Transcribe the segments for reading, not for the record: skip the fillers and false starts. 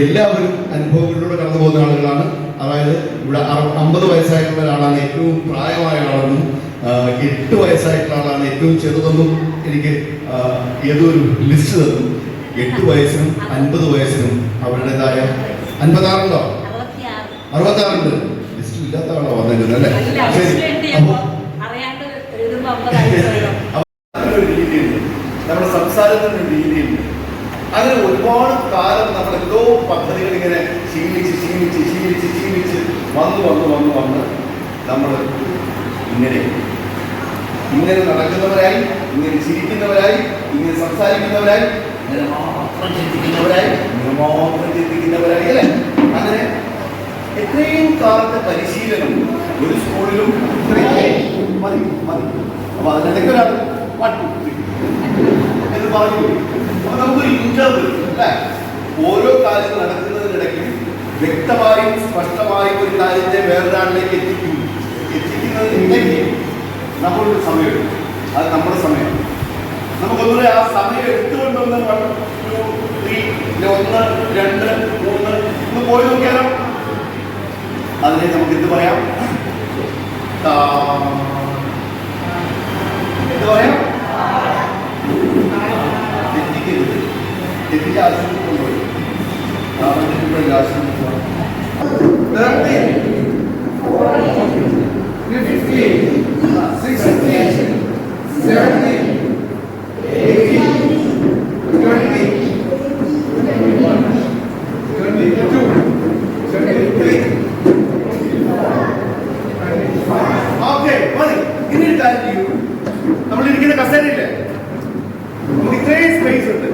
എല്ലാവരും അനുഭവങ്ങളിലൂടെ കടന്നു പോകുന്ന ആളുകളാണ്. അതായത് ഇവിടെ 50 വയസ്സായിട്ടുള്ള ഒരാളാണ് ഏറ്റവും പ്രായമായ ആളെന്നും 8 വയസ്സായിട്ടുള്ള ആളാണ് ഏറ്റവും ചെറുതെന്നും എനിക്ക് ഏതൊരു ലിസ്റ്റ് തന്നു. 8 വയസ്സിനും 50 വയസ്സിനും അവരുടേതായ 56 ഉണ്ടോ, 66 ഉണ്ട്. ലിസ്റ്റ് ഇല്ലാത്ത ആളോ വന്നിരുന്നത് അല്ലേ? ശരി. നമ്മുടെ സംസാരത്തിന് രീതിയുണ്ട്. അങ്ങനെ ഒരുപാട് കാലം നമ്മൾ എന്തോ പദ്ധതികൾ ഇങ്ങനെ ശീലിച്ച് വന്ന് നമ്മൾ ഇങ്ങനെ നടക്കുന്നവരായി, ഇങ്ങനെ ചിരിക്കുന്നവരായി, ഇങ്ങനെ സംസാരിക്കുന്നവരായി, ഇങ്ങനെ മാത്രം ചിന്തിക്കുന്നവരായി അല്ലേ? അങ്ങനെ എത്രയും കാലത്തെ പരിശീലനം ഒരു സ്കൂളിലും മതി. അപ്പൊ അതിനിടയ്ക്ക് ഒരാൾ എന്ന് പറഞ്ഞു. അപ്പൊ നമുക്കൊരു ഇന്റർവ്യൂ അല്ലേ? ഓരോ കാര്യങ്ങൾ നടക്കുന്നതിനിടയ്ക്ക് വ്യക്തമായും സ്പഷ്ടമായും ഒരു കാര്യത്തെ വേറൊരാളിലേക്ക് എത്തിക്കുന്നതിനിടയ്ക്ക് നമ്മളൊരു സമയമെടുക്കും. അത് നമ്മുടെ സമയം. നമുക്കൊന്നുകൂടെ ആ സമയം എടുത്തുകൊണ്ടൊന്ന് 1, 2, 3, 1, 2, 3 ഒന്ന് പോയി നോക്കിയാലോ? അതിനെ നമുക്ക് എന്ത് പറയാം? തെറ്റിക്ക് ആശുപത്രി കൊണ്ടുപോയി നമ്മളിരിക്കുന്ന കസേരയില്ലേ, നമുക്ക് ഇത്രയും സ്പേസ് ഉണ്ട്.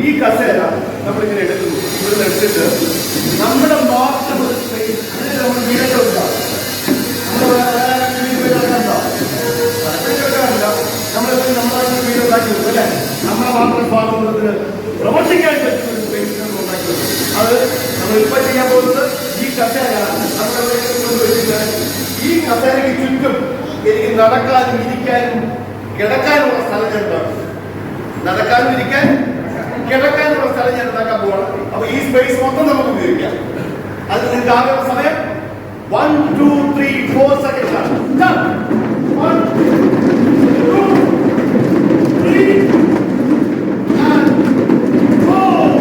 ഈ കസേര നമ്മളിങ്ങനെ എടുക്കുന്നു. ഇവിടുന്ന് എടുത്തിട്ട് നമ്മുടെ മാത്രം ഒരു സ്പേസ് നമ്മൾ വീടൊക്കെ ഉണ്ടാവും. നമ്മളെ വീട് ഉണ്ടാക്കി കൊടുക്കും അല്ലേ? നമ്മളെ മാത്രം സ്വാതന്ത്ര്യത്തിന് പ്രവർത്തിക്കാൻ പറ്റുന്ന ഒരു സ്പേസ് നമ്മൾ ഉണ്ടാക്കി കൊടുക്കും. അത് നമ്മൾ ഇപ്പൊ ചെയ്യാൻ പോകുന്നത് ഈ കസേര ഈ കസേരയ്ക്ക് ചുറ്റും എനിക്ക് നടക്കാനും ഇരിക്കാനും കിടക്കാനുള്ള സ്ഥലം ഞാൻ ഉണ്ടാക്കും. നടക്കാനും ഇരിക്കാനും കിടക്കാനുള്ള സ്ഥലം ഞാൻ ഉണ്ടാക്കാൻ പോവാണ്. അപ്പൊ ഈ സ്പേസ് മൊത്തം നമുക്ക് ഉപയോഗിക്കാം. അത് നിങ്ങൾക്ക് ആകെ സമയം 1, 2, 3, 4 സെക്കൻഡ്സ് ആണ്. 1, 2, 3 and 4.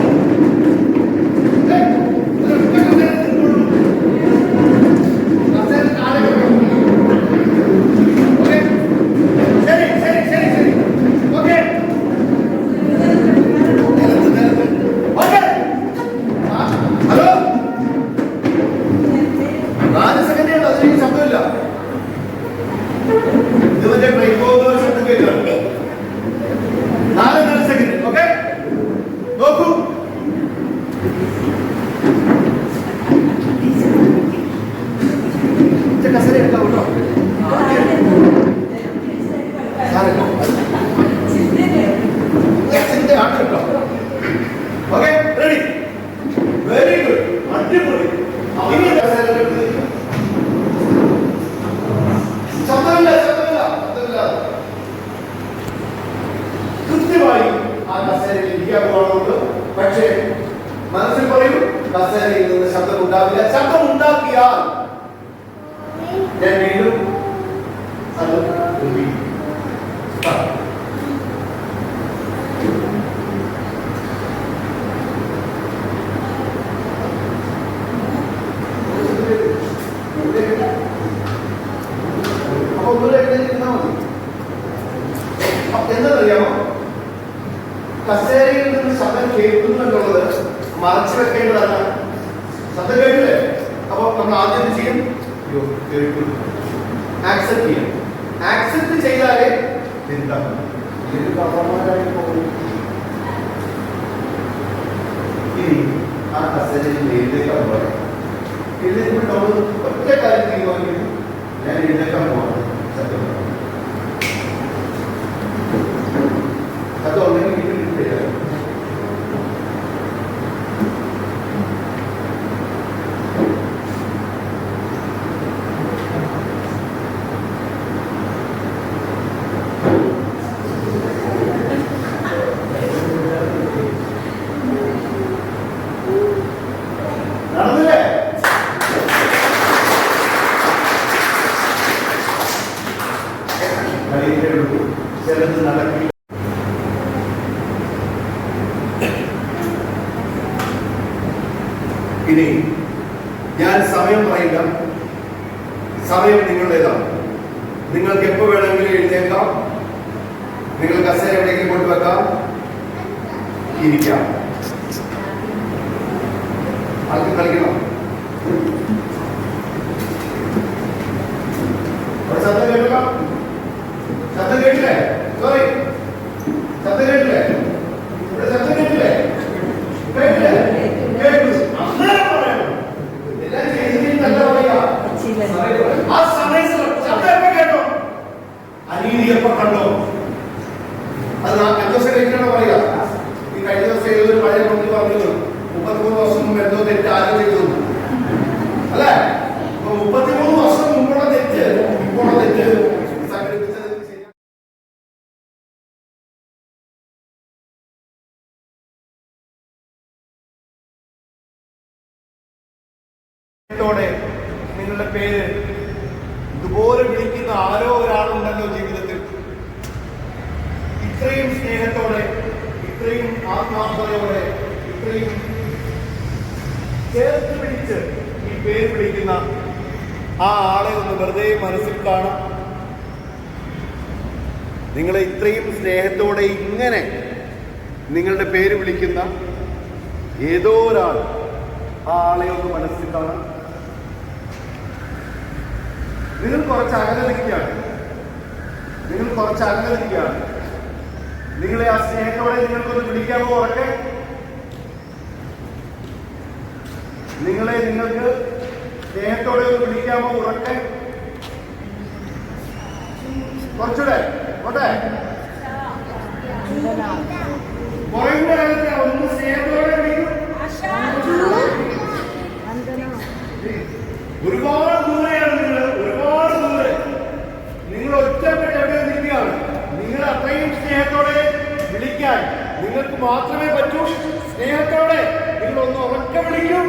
കൃത്യമായി ആ കസേരയിൽ ഇരിക്കാൻ പോകുന്നത്. പക്ഷേ മനസ്സിൽ പറയും കസേരയിൽ നിന്ന് ശബ്ദം ഉണ്ടാവില്ല. ശബ്ദം ഉണ്ടാക്കിയാൽ ഞാൻ വീണ്ടും അത് എന്നറിയാമോ? കസേരയിൽ നിന്ന് ശബ്ദം കേൾക്കുന്നു എന്നുള്ളത് മറച്ചു വെക്കേണ്ടതല്ല. ശബ്ദം കേട്ടില്ലേ? അപ്പൊ നമ്മൾ ആദ്യം ചെയ്യും ആക്സെപ്റ്റ് ചെയ്യും. ആക്സെപ്റ്റ് ചെയ്താലേ ഇനി ആ കസേരയിൽ എഴുതേക്കാൻ പോകാം. എഴുതേക്കുമ്പോൾ നമ്മൾ ഒറ്റ കാര്യം തീരുമാനിക്കുന്നു, ഞാൻ എഴുതേക്കാൻ പോകാം. സത്യം അതുണ്ടെങ്കിൽ വീട്ടിൽ ഞാൻ സമയം പറയില്ല. സമയം നിങ്ങളുടേതാണ്. നിങ്ങൾക്ക് എപ്പോൾ വേണമെങ്കിലും എഴുന്നേൽക്കാം. നിങ്ങൾ കസേര എവിടെയെങ്കിലും കൊണ്ടുവെക്കാം, ഇരിക്കാം. ആൾക്ക് കളിക്കണം. ശബ്ദം കേൾക്കാം. ശബ്ദം കേട്ടില്ലേ? സോറി, ശബ്ദം കേട്ടില്ലേ? ഇവിടെ ശബ്ദം കേട്ടില്ലേ? കേട്ടില്ലേ? കേട്ടു. അന്നേരം പറയണം. എല്ലാം ചെയ്തിട്ടല്ല പറയാ. ആ സമയത്ത് ശബ്ദം എപ്പോ കേട്ടോ? അനീതി എപ്പോ കണ്ടോ? അത് 5 ദിവസം കഴിഞ്ഞാണോ പറയുക? ഈ കഴിഞ്ഞ ദിവസം ഏതൊരു പഴയ മന്ത്രി പറഞ്ഞത് 33 വർഷം മുമ്പ് എന്തോ തെറ്റ് ആരും ചെയ്തു അല്ലേ? 33 വർഷം മുമ്പുള്ള തെറ്റ് ഇപ്പോഴുള്ള തെറ്റ് സംഘടിപ്പിച്ചത് നിങ്ങളുടെ പേര് ഇതുപോലെ വിളിക്കുന്ന ആരോ ഒരാളുണ്ടല്ലോ ജീവിതത്തിൽ. ഇത്രയും സ്നേഹത്തോടെ, ഇത്രയും ആത്മാർത്ഥതയോടെ, ഇത്രയും ചേർത്ത് പിടിച്ച് ഈ പേര് വിളിക്കുന്ന ആ ആളെ ഒന്ന് വെറുതെ മനസ്സിൽ കാണാം. നിങ്ങളെ ഇത്രയും സ്നേഹത്തോടെ ഇങ്ങനെ നിങ്ങളുടെ പേര് വിളിക്കുന്ന ഏതോ ഒരാൾ, ആ ആളെ ഒന്ന് മനസ്സിൽ കാണാം. നിങ്ങൾ കുറച്ച് അകലിരിക്കുകയാണ്. നിങ്ങളെ ആ സ്നേഹത്തോടെ നിങ്ങൾക്കൊന്ന് വിളിക്കാമോ? ഉറക്കെ നിങ്ങൾക്ക് സ്നേഹത്തോടെ ഒന്ന് വിളിക്കാമോ? ഉറക്കെ കുറച്ചുകൂടെ ഓട്ടെ. കുറയുന്ന കാലത്ത് ഒന്ന് സ്നേഹത്തോടെ വിളിക്കും. ഒരുപാട് ദൂരെയാണ് ഒരുപാട് ദൂരെ. നിങ്ങൾ ഒറ്റപ്പെട്ട് എവിടെ നിൽക്കുകയാണ്. നിങ്ങൾ അത്രയും സ്നേഹത്തോടെ വിളിക്കാൻ നിങ്ങൾക്ക് മാത്രമേ പറ്റൂ. സ്നേഹത്തോടെ നിങ്ങൾ ഒന്ന് ഉറക്കെ വിളിക്കും.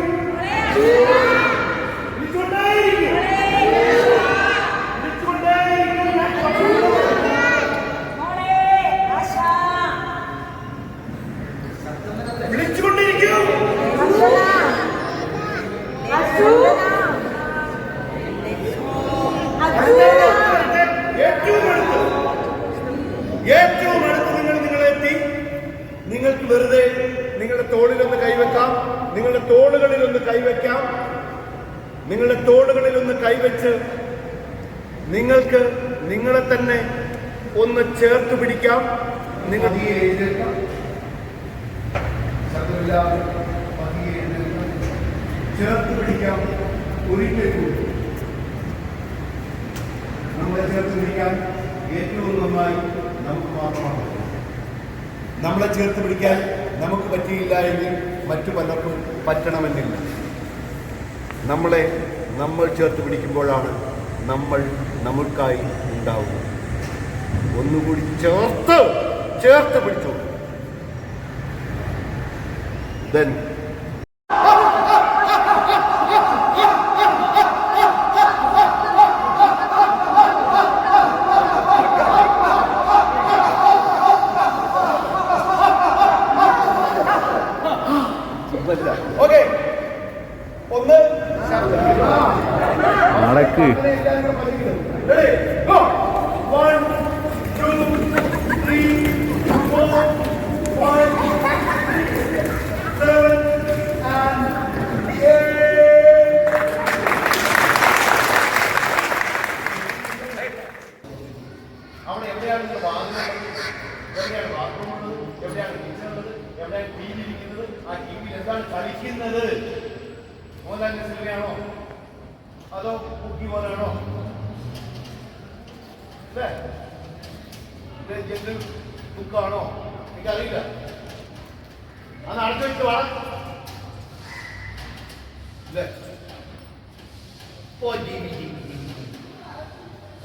ഏറ്റവും അടുത്ത് നിങ്ങളെത്തി. നിങ്ങൾക്ക് വെറുതെ നിങ്ങളുടെ തോളിലൊന്ന് കൈവെക്കാം. നിങ്ങളുടെ തോളുകളിലൊന്ന് കൈവച്ച് നിങ്ങൾക്ക് നിങ്ങളെ തന്നെ ഒന്ന് ചേർത്ത് പിടിക്കാം. നിങ്ങൾ ചേർത്ത് പിടിക്കാം. ഒരിക്കൽ കൂടി നമ്മളെ ചേർത്ത് പിടിക്കാൻ ഏറ്റവും നന്നായി നമുക്ക് മാത്രമാണ്. നമ്മളെ ചേർത്ത് പിടിക്കാൻ നമുക്ക് പറ്റിയില്ല എങ്കിൽ മറ്റു പലർക്കും പറ്റണമെന്നില്ല. നമ്മൾ ചേർത്ത് പിടിക്കുമ്പോഴാണ് നമ്മൾ നമുക്കായി ഉണ്ടാവുന്നത്. ഒന്നുകൂടി ചേർത്ത് പിടിച്ചു. Then ഓക്കെ, ഒന്ന് നടക്ക്. അവിടെ എവിടെയാണ് വാങ്ങുന്നത്, എവിടെയാണ് ബാത്റൂം ഉള്ളത്, എവിടെയാണ് കിച്ചൺ ഉള്ളത്, എവിടെയാണ് ടി വി ഇരിക്കുന്നത്, ആ ടി വിയിൽ എന്താണ് കളിക്കുന്നത്? മോഹൻലാലിന്റെ സിനിമയാണോ അതോ കുക്കി പോലെയാണോ? ജനറൽ ബുക്കാണോ? എനിക്കറിയില്ല. അത് അടച്ചു വെച്ച് വേണം.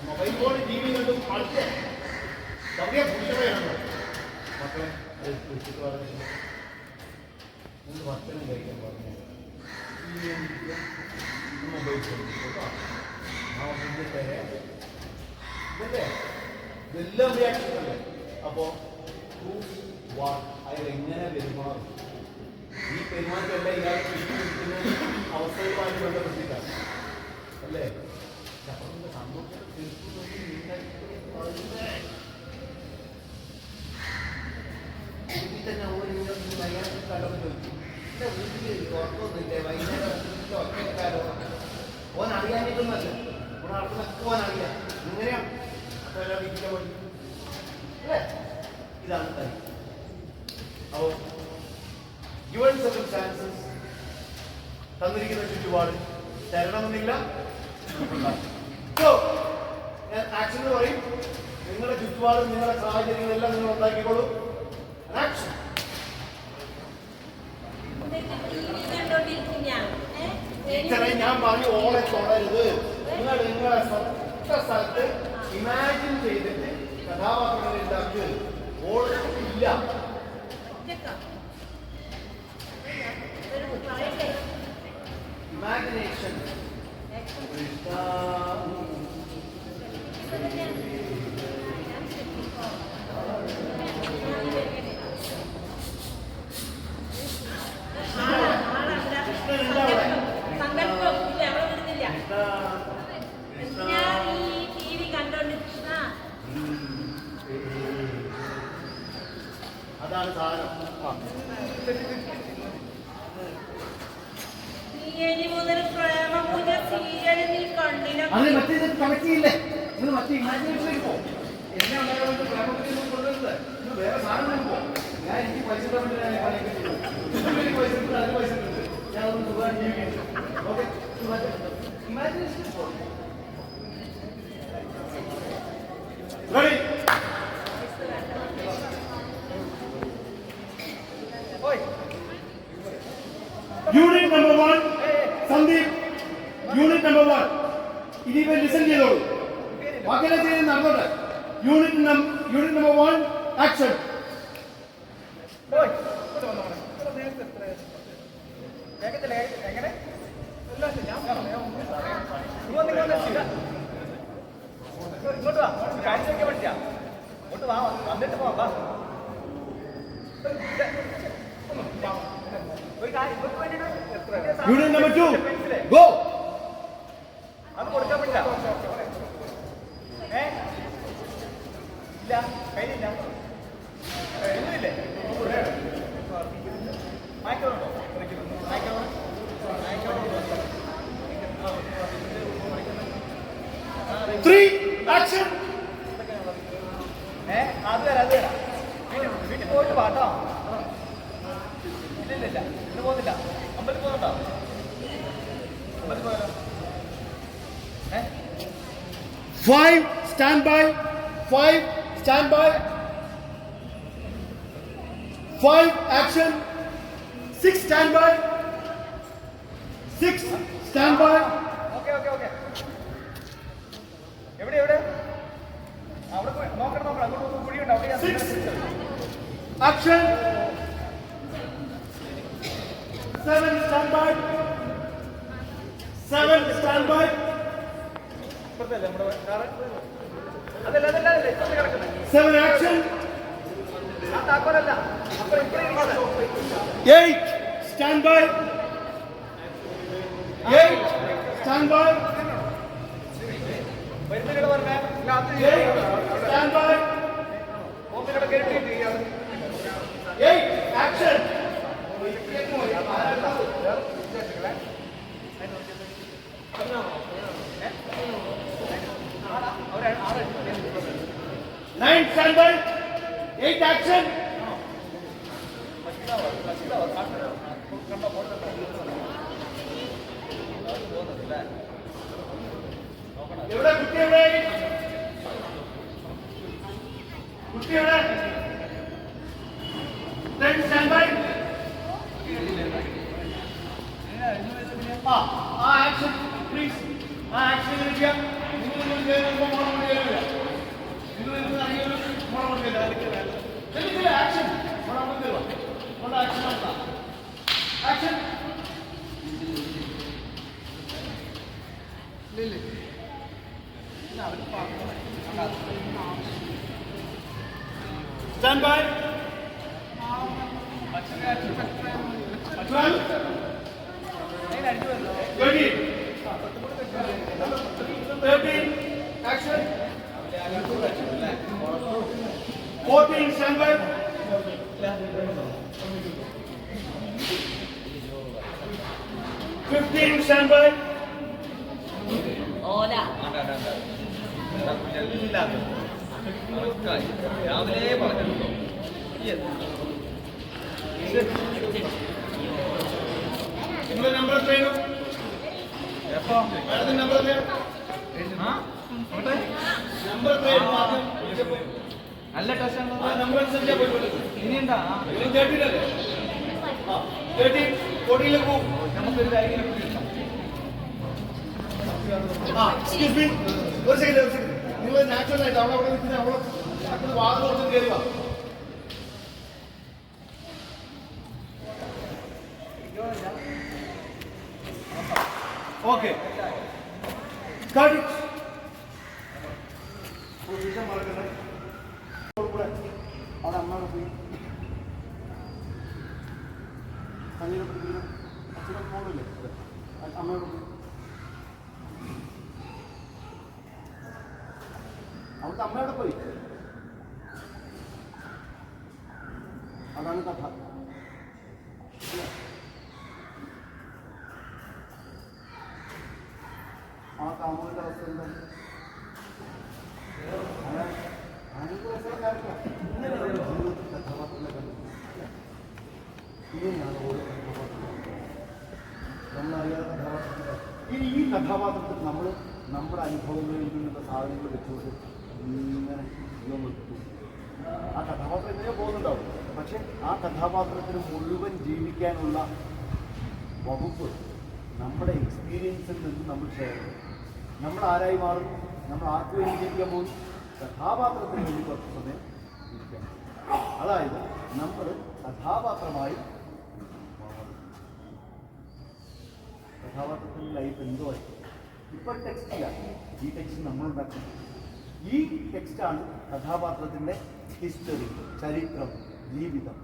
മൊബൈൽ ഫോൺ ടി വി കണ്ടും കളിച്ച് ചെറിയ പുരുഷനെയാണോ മക്കളെ വിളിച്ചിട്ട് പറഞ്ഞില്ല. നിങ്ങൾ ഭക്ഷണം കഴിക്കാൻ പറഞ്ഞു മൊബൈൽ ഫോൺ ഇതല്ലേ ഇതെല്ലാം റിയാക്ഷൻ അല്ലേ? അപ്പോ അയാൾ എങ്ങനെ പെരുമാറും? ഈ പെരുമാറ്റമല്ല ഇയാൾ പിടിക്കുന്നത്. അവസ്ഥയുമായിട്ട് ബന്ധപ്പെട്ടിട്ടാണ് അല്ലേ? തന്നെ വീട്ടിൽ വൈകുന്നേരം ഒറ്റക്കാരോ ഓൻ അറിയാനിട്ടൊന്നല്ല, ഓൻ നടക്കുന്നൊക്കെ ഓൻ അറിയാം. ഇങ്ങനെയാണ് അപ്പൊ എല്ലാം വീട്ടിലെ വഴി അല്ലേ? ഇതാണ് കാര്യം. അപ്പോൾ given circumstances തന്നിരിക്കുന്ന ചുറ്റുപാട് തരണമെന്നില്ല. ഞാൻ ആക്ഷൻ എന്ന് പറയും, നിങ്ങളുടെ ചുറ്റുപാടും നിങ്ങളുടെ സാഹചര്യങ്ങളെല്ലാം നിങ്ങൾ ഉണ്ടാക്കിക്കോളൂ. ആക്ഷൻ. ടീച്ചറെ ഞാൻ പറഞ്ഞു ഓളെ തൊടരുത്. നിങ്ങൾ നിങ്ങളെ സ്ഥലത്ത് ഇമാജിൻ ചെയ്തിട്ട് കഥാപാത്രങ്ങളെ ഉണ്ടാക്കുക. ഓളെ ഇല്ല. Imagination. അതാണ് സാധനം. അത് മറ്റേ കണക്ട് ചെയ്യില്ലേ? നിങ്ങൾ മറ്റേ ഇമാജിനേഷനിലേക്ക് പോകും. എന്നെ ഉണ്ടാകുന്ന പ്രേമത്തിലേക്ക് കൊണ്ടുവരുന്നത് നിങ്ങൾ വേറെ സാധനം പോകും. ഞാൻ എനിക്ക് പൈസ പൈസ അതിന് പൈസ കിട്ടും. ഞാൻ ഒന്ന് സുഖം ജീവിക്കും. Okay, imagination ready. Unit number 1 Sandeep. Unit number 1 ഇതിപ്പോ ലിസൺ ചെയ്തോളൂ. ബാക്കിയെല്ലാം ചെയ്ത് നടന്നോട്ടെ. Unit number 1 action. ഇങ്ങോട്ട് വാ, കാഴ്ച വയ്ക്കാൻ പറ്റില്ല. ഇങ്ങോട്ട് വാ, വന്നിട്ട് പോവാം. Unit number 2 go. അത് കൊടുക്കാൻ പറ്റില്ല. ഇല്ല, കയ്യിലില്ല. എഴുതില്ലേ? മായ്ക്കോണ്ടോ? മായ്ക്കോ. ആക്ഷൻ. അത് തരാം. വീട്ടിൽ പോയിട്ട് പാട്ടോ. ഇല്ല, ഇന്ന് പോകുന്നില്ല. അമ്പലത്തിൽ പോകുന്നുണ്ടോ? അമ്പലത്തിൽ പോയാലോ? 5 stand by. 5 stand by. 5 action. 6 stand by. 6 stand by. Okay. എവിടെ അവിടെ നോക്കണം. അങ്ങോട്ട് കുഴിയുണ്ട്. അവിടെ 6 action. 7 stand by. 7 stand by. അതല്ല കിടക്കുന്നത്. 7 action. ആ താക്കോലല്ല. 8 stand by. 8 stand by. വരുന്നില്ല പറഞ്ഞേ. 8 stand by. ഓഫീസിലൂടെ കേട്ടി 8 action. Nine stand by. 8 action. എവിടെ കുട്ടിയുടെ കുട്ടിയുടെ 10 stand by. Action please. Action ഇരിക്കുക. നിങ്ങൾ action action. Stand by. 12. 13. 13. Action. 14. Stand by. 15. Stand by. രാവിലെ പറഞ്ഞു നിങ്ങളുടെ നമ്പർ എത്രയാണ്? മാഡത്തിന്റെ നമ്പർ എത്രയാണ്? നമ്പർ എത്രയാണ്? നല്ല ടെസ്റ്റ് ആ നമ്പർ അനുസരിച്ചാ പോയി ഇനിയുണ്ടാ 13 അല്ലേ? 13 14 പോകും. നമുക്കൊരു കാര്യം എക്സ്ക്യൂസ് മീ, ഒരു സെക്കൻഡ്. നിങ്ങൾ നാച്ചുറൽ ആയിട്ട് അവിടെ നിൽക്കുന്ന അവിടെ വാദം കൊടുത്ത് കയറുക. ഓക്കെ, പൊസിഷൻ മറക്കണ്ടേ. അവിടെ അമ്മയുടെ പോയി കഞ്ഞിനെ പിടിക്കുന്ന അച്ഛനെ ഫോണില്ലേ അമ്മയോട് പോയി അവിടുത്തെ അമ്മയോടെ പോയി. അതാണ് കഥ. ആ കാമുവിന്റെ അവസ്ഥ എന്താണ്? നമ്മളറിയാത്ത കഥാപാത്രത്തിൽ ഇനി ഈ കഥാപാത്രത്തിൽ നമ്മൾ നമ്മുടെ അനുഭവങ്ങളിൽ നിന്നുള്ള സാധനങ്ങൾ വെച്ചുകൊണ്ട് ഇങ്ങനെ ജീവൻ വെക്കും. ആ കഥാപാത്രം ഇങ്ങനെ പോകുന്നുണ്ടാവും. പക്ഷെ ആ കഥാപാത്രത്തിന് മുഴുവൻ ജീവിക്കാനുള്ള വകുപ്പ് നമ്മുടെ എക്സ്പീരിയൻസിൽ നിന്ന് നമ്മൾ ഷെയർ ചെയ്യും. നമ്മൾ ആരായി മാറും? നമ്മൾ ആർക്ക് വേണ്ടി ജീവിക്കാൻ പോകും? കഥാപാത്രത്തിന് വേണ്ടി കുറച്ച് സമയം ജീവിക്കാൻ. അതായത് നമ്മൾ കഥാപാത്രമായി കഥാപാത്രത്തിൻ്റെ ലൈഫ് എന്തോ ആയിരിക്കും. ഇപ്പോൾ ടെക്സ്റ്റില്ല, ഈ ടെക്സ്റ്റ് നമ്മളുണ്ടാക്കുന്നത്. ഈ ടെക്സ്റ്റാണ് കഥാപാത്രത്തിൻ്റെ ഹിസ്റ്ററി, ചരിത്രം, ജീവിതം.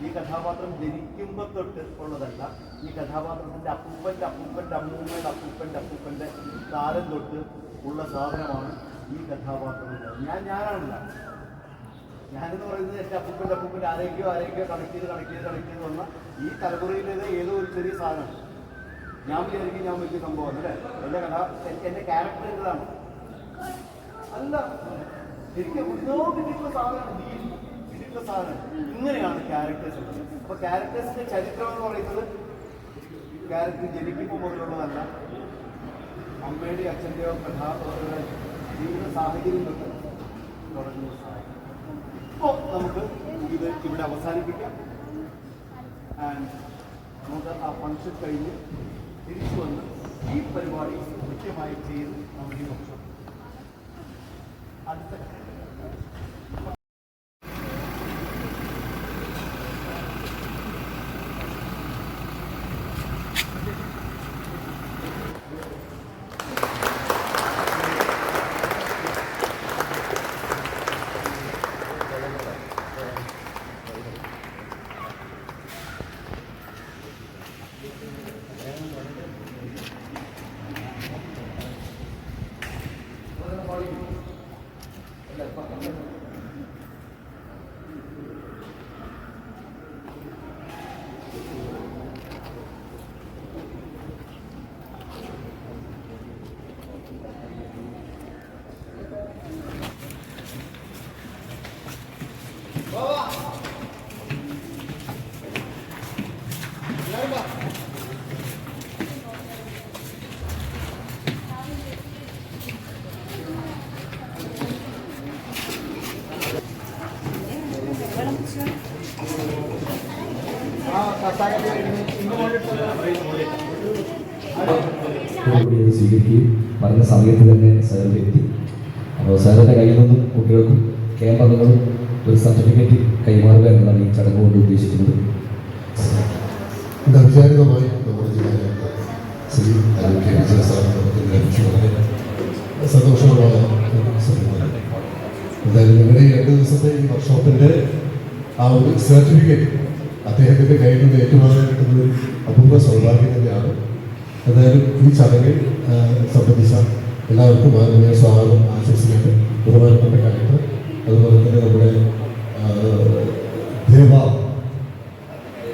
ഈ കഥാപാത്രം ജനിക്കുമ്പോൾ തൊട്ട് ഉള്ളതല്ല. ഈ കഥാപാത്രത്തിൻ്റെ അപ്പൂപ്പൻ്റെ അപ്പൂപ്പൻ്റെ അമ്മൂമ്മയുടെ അപ്പൂപ്പൻ്റെ അപ്പൂപ്പൻ്റെ കാലം തൊട്ട് ഉള്ള സാധനമാണ് ഈ കഥാപാത്രം. ഞാനാണില്ല. ഞാനെന്ന് പറയുന്നത് എൻ്റെ അപ്പൂപ്പൻ്റെ ആരെയൊക്കെയോ കണക്ട് ചെയ്ത് വന്ന ഈ തലമുറയിലേത് ഏതോ ഒരു ചെറിയ സാധനമാണ്. ഞാൻ വിചാരിക്കും ഞാൻ വലിയ സംഭവമാണ് അല്ലേ, എൻ്റെ ക്യാരക്ടറുകളാണ്. അല്ല, എനിക്ക് കിട്ടിയിട്ടുള്ള സാധനമാണ്, കിട്ടിയിട്ടുള്ള സാധനം. ഇങ്ങനെയാണ് ക്യാരക്ടേഴ്സ് ഉള്ളത്. അപ്പോൾ ക്യാരക്ടേഴ്സിൻ്റെ ചരിത്രം എന്ന് പറയുന്നത് ക്യാരക്ടർ ജനിക്കുമ്പോൾ മുതലുള്ളതല്ല, അമ്മയുടെയോ അച്ഛൻ്റെയോ ജീവിത സാഹചര്യം തൊട്ട് തുടങ്ങുന്ന സാഹചര്യം. ഇപ്പോൾ നമുക്ക് ഇത് ഇവിടെ അവസാനിപ്പിക്കാം. ആൻഡ് നമുക്ക് ആ ഫംഗ്ഷൻ കഴിഞ്ഞ് തിരിച്ചു വന്ന് ഈ പരിപാടി കൃത്യമായി ചെയ്ത് നമുക്ക് ഈ വർഷം അടുത്ത സ്വീകരിക്കുകയും പറഞ്ഞ സമയത്ത് തന്നെ സാറിൽ എത്തി. അപ്പോൾ സാറിൻ്റെ കയ്യിൽ നിന്നും കുട്ടികൾക്കും ക്യാമ്പംഗങ്ങളും ഒരു സർട്ടിഫിക്കറ്റ് കൈമാറുക എന്നതാണ് ഈ ചടങ്ങ് കൊണ്ട് ഉദ്ദേശിക്കുന്നത്. ഔപചാരികമായി നമ്മുടെ ജില്ലയിലെ ശ്രീ കെ വിജയ സാർ നമുക്ക് ലഭിച്ചു വളരെ സന്തോഷമുള്ള എന്തായാലും നിങ്ങളുടെ ഈ 2 ദിവസത്തെ ഈ വർക്ക്ഷോപ്പിൻ്റെ ആ ഒരു സർട്ടിഫിക്കറ്റ് അദ്ദേഹത്തിൻ്റെ കയ്യിൽ നിന്ന് ഏറ്റുമാറാൻ കിട്ടുന്നത് അപൂർവ സൗഭാഗ്യം തന്നെയാണ്. എന്തായാലും ഈ ചടങ്ങിൽ സംബന്ധിച്ച എല്ലാവർക്കും ആദ്യമേ സ്വാഗതം ആശംസിക്കട്ടെ. ബഹുമാനപ്പെട്ട കളക്ടർ, അതുപോലെ തന്നെ നമ്മുടെ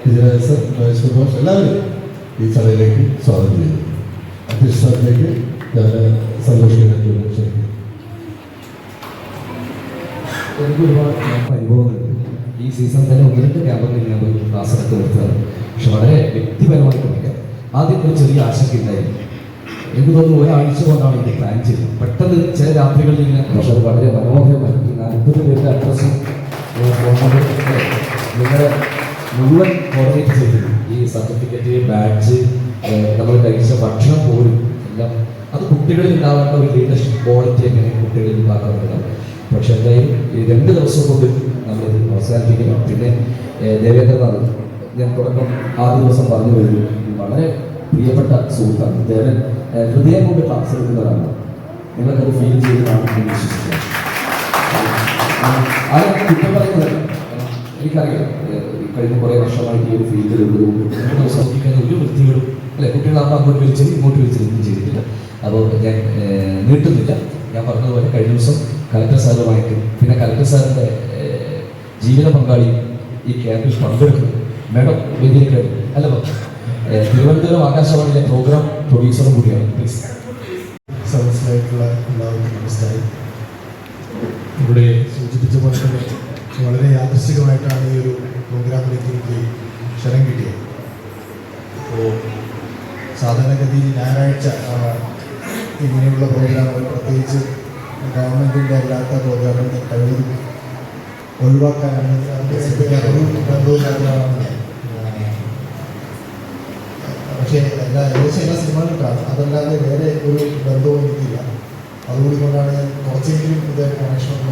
വിജയരാജ് സുഭാഷ് എല്ലാവരും ഈ ചടങ്ങിലേക്ക് സ്വാഗതം ചെയ്യുന്നു. അധ്യക്ഷത്തിലേക്ക് ഞാൻ സന്തോഷിക്കുന്ന ക്ഷണിക്കുന്നു. എനിക്ക് ഒരുപാട് അനുഭവങ്ങളുണ്ട്. ഈ സീസൺ തന്നെ 1-2 ക്യാമ്പുകളിൽ ഞാൻ പോയി ക്ലാസ് എടുത്ത് നിർത്തുകയാണ്. പക്ഷെ വളരെ വ്യക്തിപരമായിട്ട് പറയാം, ആദ്യം ഒരു ചെറിയ ആശങ്ക ഉണ്ടായിരുന്നു. എനിക്ക് തോന്നുന്നു ഒരാഴ്ച കൊണ്ടാണ് ഇത് പ്ലാൻ ചെയ്തത്. പെട്ടെന്ന് ചില രാത്രികളിൽ ഇങ്ങനെ, പക്ഷെ അത് വളരെ മനോഹരമായി ഈ 40 പേരുടെ അഡ്രസ്സും നിങ്ങളുടെ മുഴുവൻ കോർഡിനേറ്റ് ചെയ്തിരുന്നു. ഈ സർട്ടിഫിക്കറ്റ്, ബാഡ്ജ്, നമ്മൾ കഴിച്ച ഭക്ഷണം പോലും എല്ലാം അത് കുട്ടികളിൽ ഉണ്ടാവേണ്ട ഒരു ലീഡർഷിപ്പ് ക്വാളിറ്റി എങ്ങനെ കുട്ടികളിൽ ഉണ്ടാക്കാറുണ്ട്. പക്ഷെ എന്തായാലും ഈ 2 ദിവസം കൊണ്ട് നമ്മളിത് അവസാനിപ്പിക്കണം. പിന്നെ ദേവേന്ദ്രനാഥ്, ഞാൻ തുടക്കം ആദ്യ ദിവസം പറഞ്ഞു വരുന്നു, വളരെ പ്രിയപ്പെട്ട സുഹൃത്താണ് ദേവൻ. ഹൃദയം കൊണ്ട് ക്ലാസ് എടുക്കുന്നവരാണ്. നിങ്ങൾക്കത് ഫീൽ ചെയ്യുന്നതാണ് ഞാൻ വിശ്വസിക്കുന്നത്. ആരും കുറ്റം പറയുന്നതല്ല, എനിക്കറിയാം. കഴിഞ്ഞ കുറേ വർഷമായിട്ട് ഈ ഒരു ഫീൽഡിലുള്ളതുകൊണ്ട് നമ്മൾ ശ്രദ്ധിക്കുന്ന ഒരു വൃത്തികളും അല്ലെ, കുട്ടികളാകുമ്പോൾ അങ്ങോട്ട് വിളിച്ചത് ഇങ്ങോട്ട് വിളിച്ചത് ഒന്നും ചെയ്തിട്ടില്ല. അപ്പോൾ ഞാൻ നീട്ടുന്നില്ല. ഞാൻ പറഞ്ഞതുപോലെ കഴിഞ്ഞ ദിവസം കലക്ടർ സാറുമായിട്ട്, പിന്നെ കലക്ടർ സാറിൻ്റെ ജീവിത പങ്കാളി ഈ ക്യാമ്പിൽ പങ്കെടുക്കുന്നു. മേഡം വേദിയിലേക്ക് അല്ല, തിരുവനന്തപുരം ആകാശവാണിയിലെ പ്രോഗ്രാം പ്രൊഡ്യൂസറും കൂടിയാണ്. പ്ലീസ്. സദസ്സിലായിട്ടുള്ള എല്ലാവർക്കും നമസ്കാരം. ഇവിടെ സൂചിപ്പിച്ച പോലെ തന്നെ വളരെ യാദൃശ്ചികമായിട്ടാണ് ഈ ഒരു പ്രോഗ്രാമിലേക്ക് എനിക്ക് ക്ഷണം കിട്ടിയത്. അപ്പോൾ സാധാരണഗതിയിൽ ഞായറാഴ്ച ഇങ്ങനെയുള്ള പ്രോഗ്രാമുകൾ, പ്രത്യേകിച്ച് ഗവൺമെൻറ്റിൻ്റെ അല്ലാത്ത പ്രോഗ്രാമുകൾ കഴിവതും ഒഴിവാക്കാനാണ് ബന്ധമില്ലാത്തതാണ്. പക്ഷേ ഏകദേശം എല്ലാ സിനിമകളും കാണും, അതല്ലാതെ വേറെ ഒരു ബന്ധവും എനിക്കില്ല. അതുകൂടി കൊണ്ടാണ് ഞാൻ കുറച്ചെങ്കിലും ഇത് കണക്ഷനുള്ള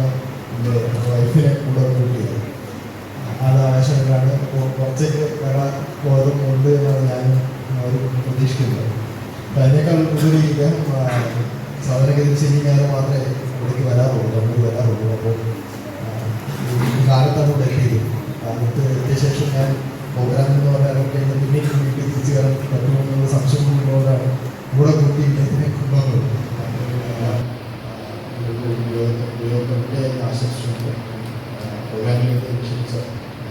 എൻ്റെ വൈഫിനെ കൂടെ കൂട്ടിയത്. അത് ആവശ്യങ്ങളാണ്. അപ്പോൾ കുറച്ചൊക്കെ വരാൻ ബോധം ഉണ്ട് എന്നാണ് ഞാനും പ്രതീക്ഷിക്കുന്നത്. അപ്പോൾ അതിനേക്കാൾ ഉപരി ഇദ്ദേഹം സാധാരണഗതിയിൽ ശനി ഞായർ മാത്രമേ ഇവിടേക്ക് വരാറുള്ളൂ, കണ്ണൂർ വരാറുള്ളൂ. അപ്പോൾ കാലത്താണ് ഇവിടെ എത്തിയത്. കാലത്ത് എത്തിയ ശേഷം ഞാൻ പ്രോഗ്രാം എന്ന് പറയാനൊക്കെ പിന്നീട് വീട്ടിൽ തിരിച്ചു കയറാൻ പറ്റുമെന്നുള്ള സംശയം കൊണ്ടുകൊണ്ടാണ് ഇവിടെ കൂട്ടി ഇതിനെ കൊണ്ടുവന്നത്. ഉപയോഗത്തെ ആശംസിച്ചുകൊണ്ട് പ്രോഗ്രാമിലേക്ക് ക്ഷണിച്ച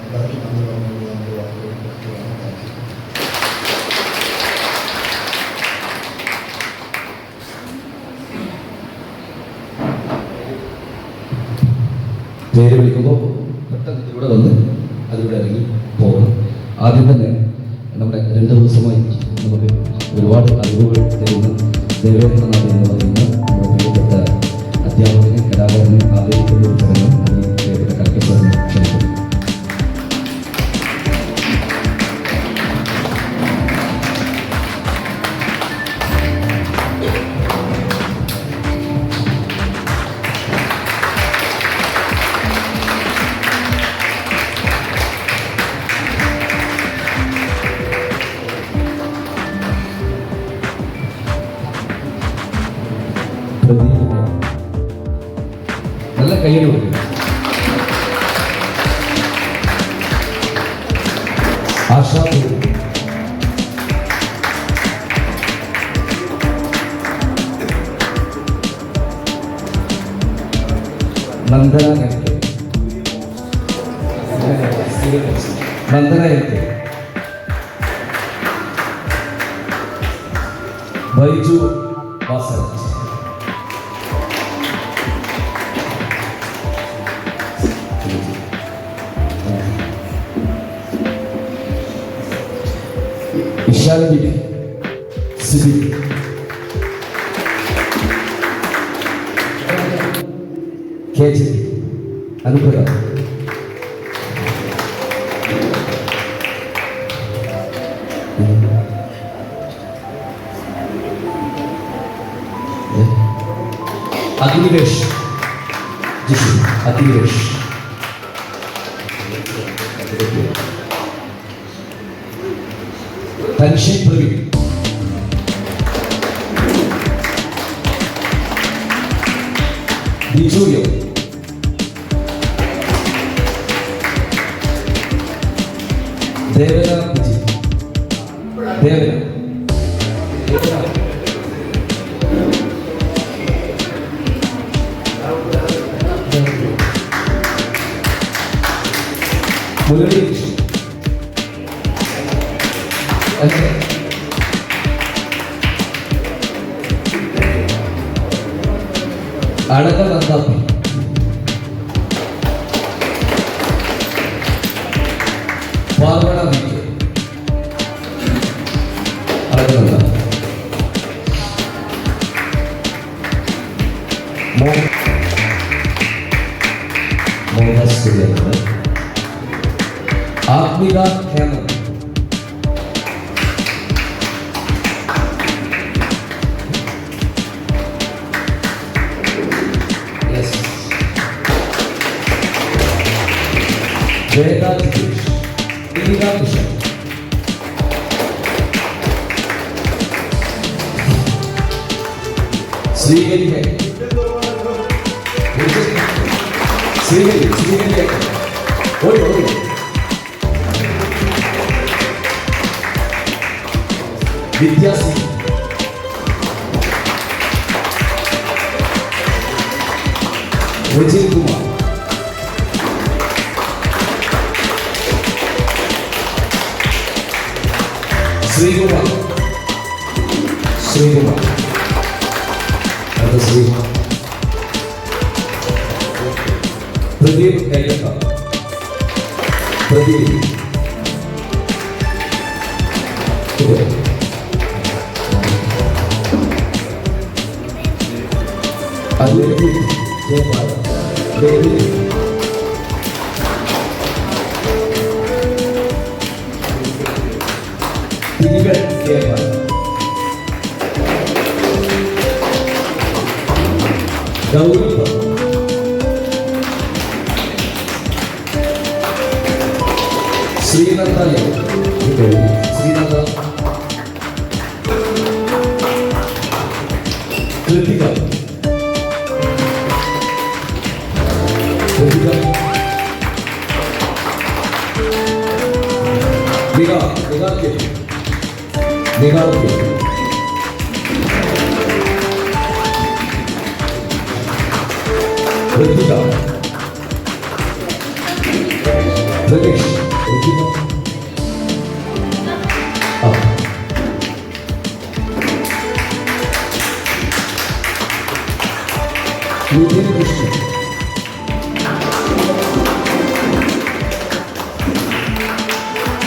എല്ലാവർക്കും നന്ദി പറഞ്ഞുകൊണ്ട് നമ്മുടെ വാക്കുകൾ താങ്ക് യു. പേര് വിളിക്കുമ്പോൾ പെട്ടെന്ന് ഇതിലൂടെ വന്ന് അതിലൂടെ ഇറങ്ങി പോകണം. ആദ്യം തന്നെ നമ്മുടെ 2 ദിവസമായി നമുക്ക് ഒരുപാട് അറിവുകൾ തരുന്ന ദേവേന്ദ്രനാഥ് എന്ന് പറയുന്ന നമ്മുടെ പ്രിയപ്പെട്ട അധ്യാപകനെ, കലാകാരനെ ആദരിക്കുന്ന ഒരു ചടങ്ങ് അതിൽ പ്രിയപ്പെട്ട കലക്ടർ സാറിനെ ക്ഷണിക്കുന്നു. നല്ല കയ്യിൽ കൊടുക്കുക. ആശാ നന്ദന നന്ദന ബൈജു വാസരാജ്, ഇഷാലി സിബി, കെ ജി അനുഗ്രഹ, അഖിലേഷ് ജിഷു, അഖിലേഷ്, തൻഷി പ്രവീൺ, ബിജുയോ, ദേവന വിജി, ദേവന മുരളീകൃഷ്ണൻ. അടകനന്ദാപ്പി. Parvana V K. അടകനന്ദ. മോഹൻ സുരേന്ദ്രൻ. ആത്മിക ഹേമന്ത്. വേദ ജിതേഷ്. ഗീത കിഷൻ. ശ്രീഹരി ശ്രീഹരി ഓടി ഓടി. വിദ്യാസിംഗ്. വിജയ് കുമാർ. ശ്രീകുമാർ. ശ്രീകുമാർ. ശ്രീകുമാർ. പ്രദീപ് കയ്യപ്പ. പ്രദീപ്. ജയപാൽ. തിരികൾ ജയപാൽ. ഗൗരിപ്പ. ശ്രീനന്ദ. ശ്രീനന്ദ. കൃതിക.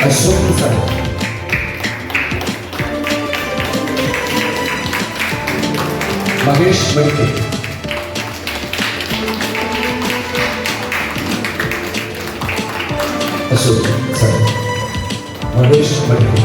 അശോക് സാർ. മഹേഷ് മണിക്കൽ. അശോക് സാർ. മഹേഷ് മണിക്കൽ.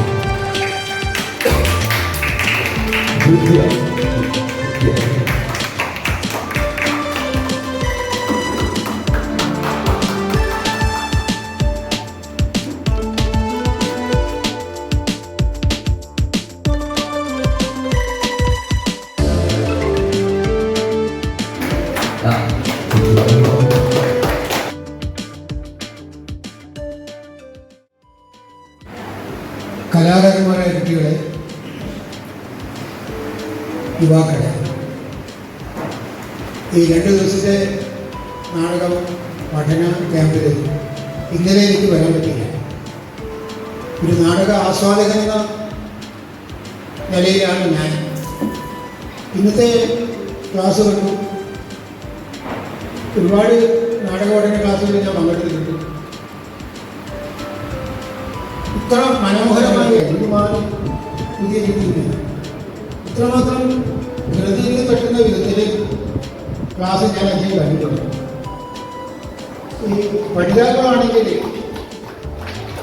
കലാകാരന്മാരായ കുട്ടികളെ, യുവാക്കളെ, ഈ 2 ദിവസത്തെ നാടകം പഠന ക്യാമ്പിൽ ഇന്നലെ എനിക്ക് വരാൻ പറ്റില്ല. ഒരു നാടക ആസ്വാദകൻ എന്ന നിലയിലാണ് ഞാൻ ഇന്നത്തെ ക്ലാസ് കണ്ടു. ഒരുപാട് നാടക പഠന ക്ലാസ്സുകളിൽ ഞാൻ പങ്കെടുത്തിട്ടുണ്ട്. ഇത്ര മനോഹരമായ ഒരുപാട് പുതിയ രീതിയില്ല, ഇത്രമാത്രം ഹൃദയത്തിൽ തട്ടുന്ന വിധത്തിൽ ക്ലാസ് ഞാൻ അധികം കണ്ടിട്ടുണ്ട്. ഈ പഠിതാക്കളാണെങ്കിൽ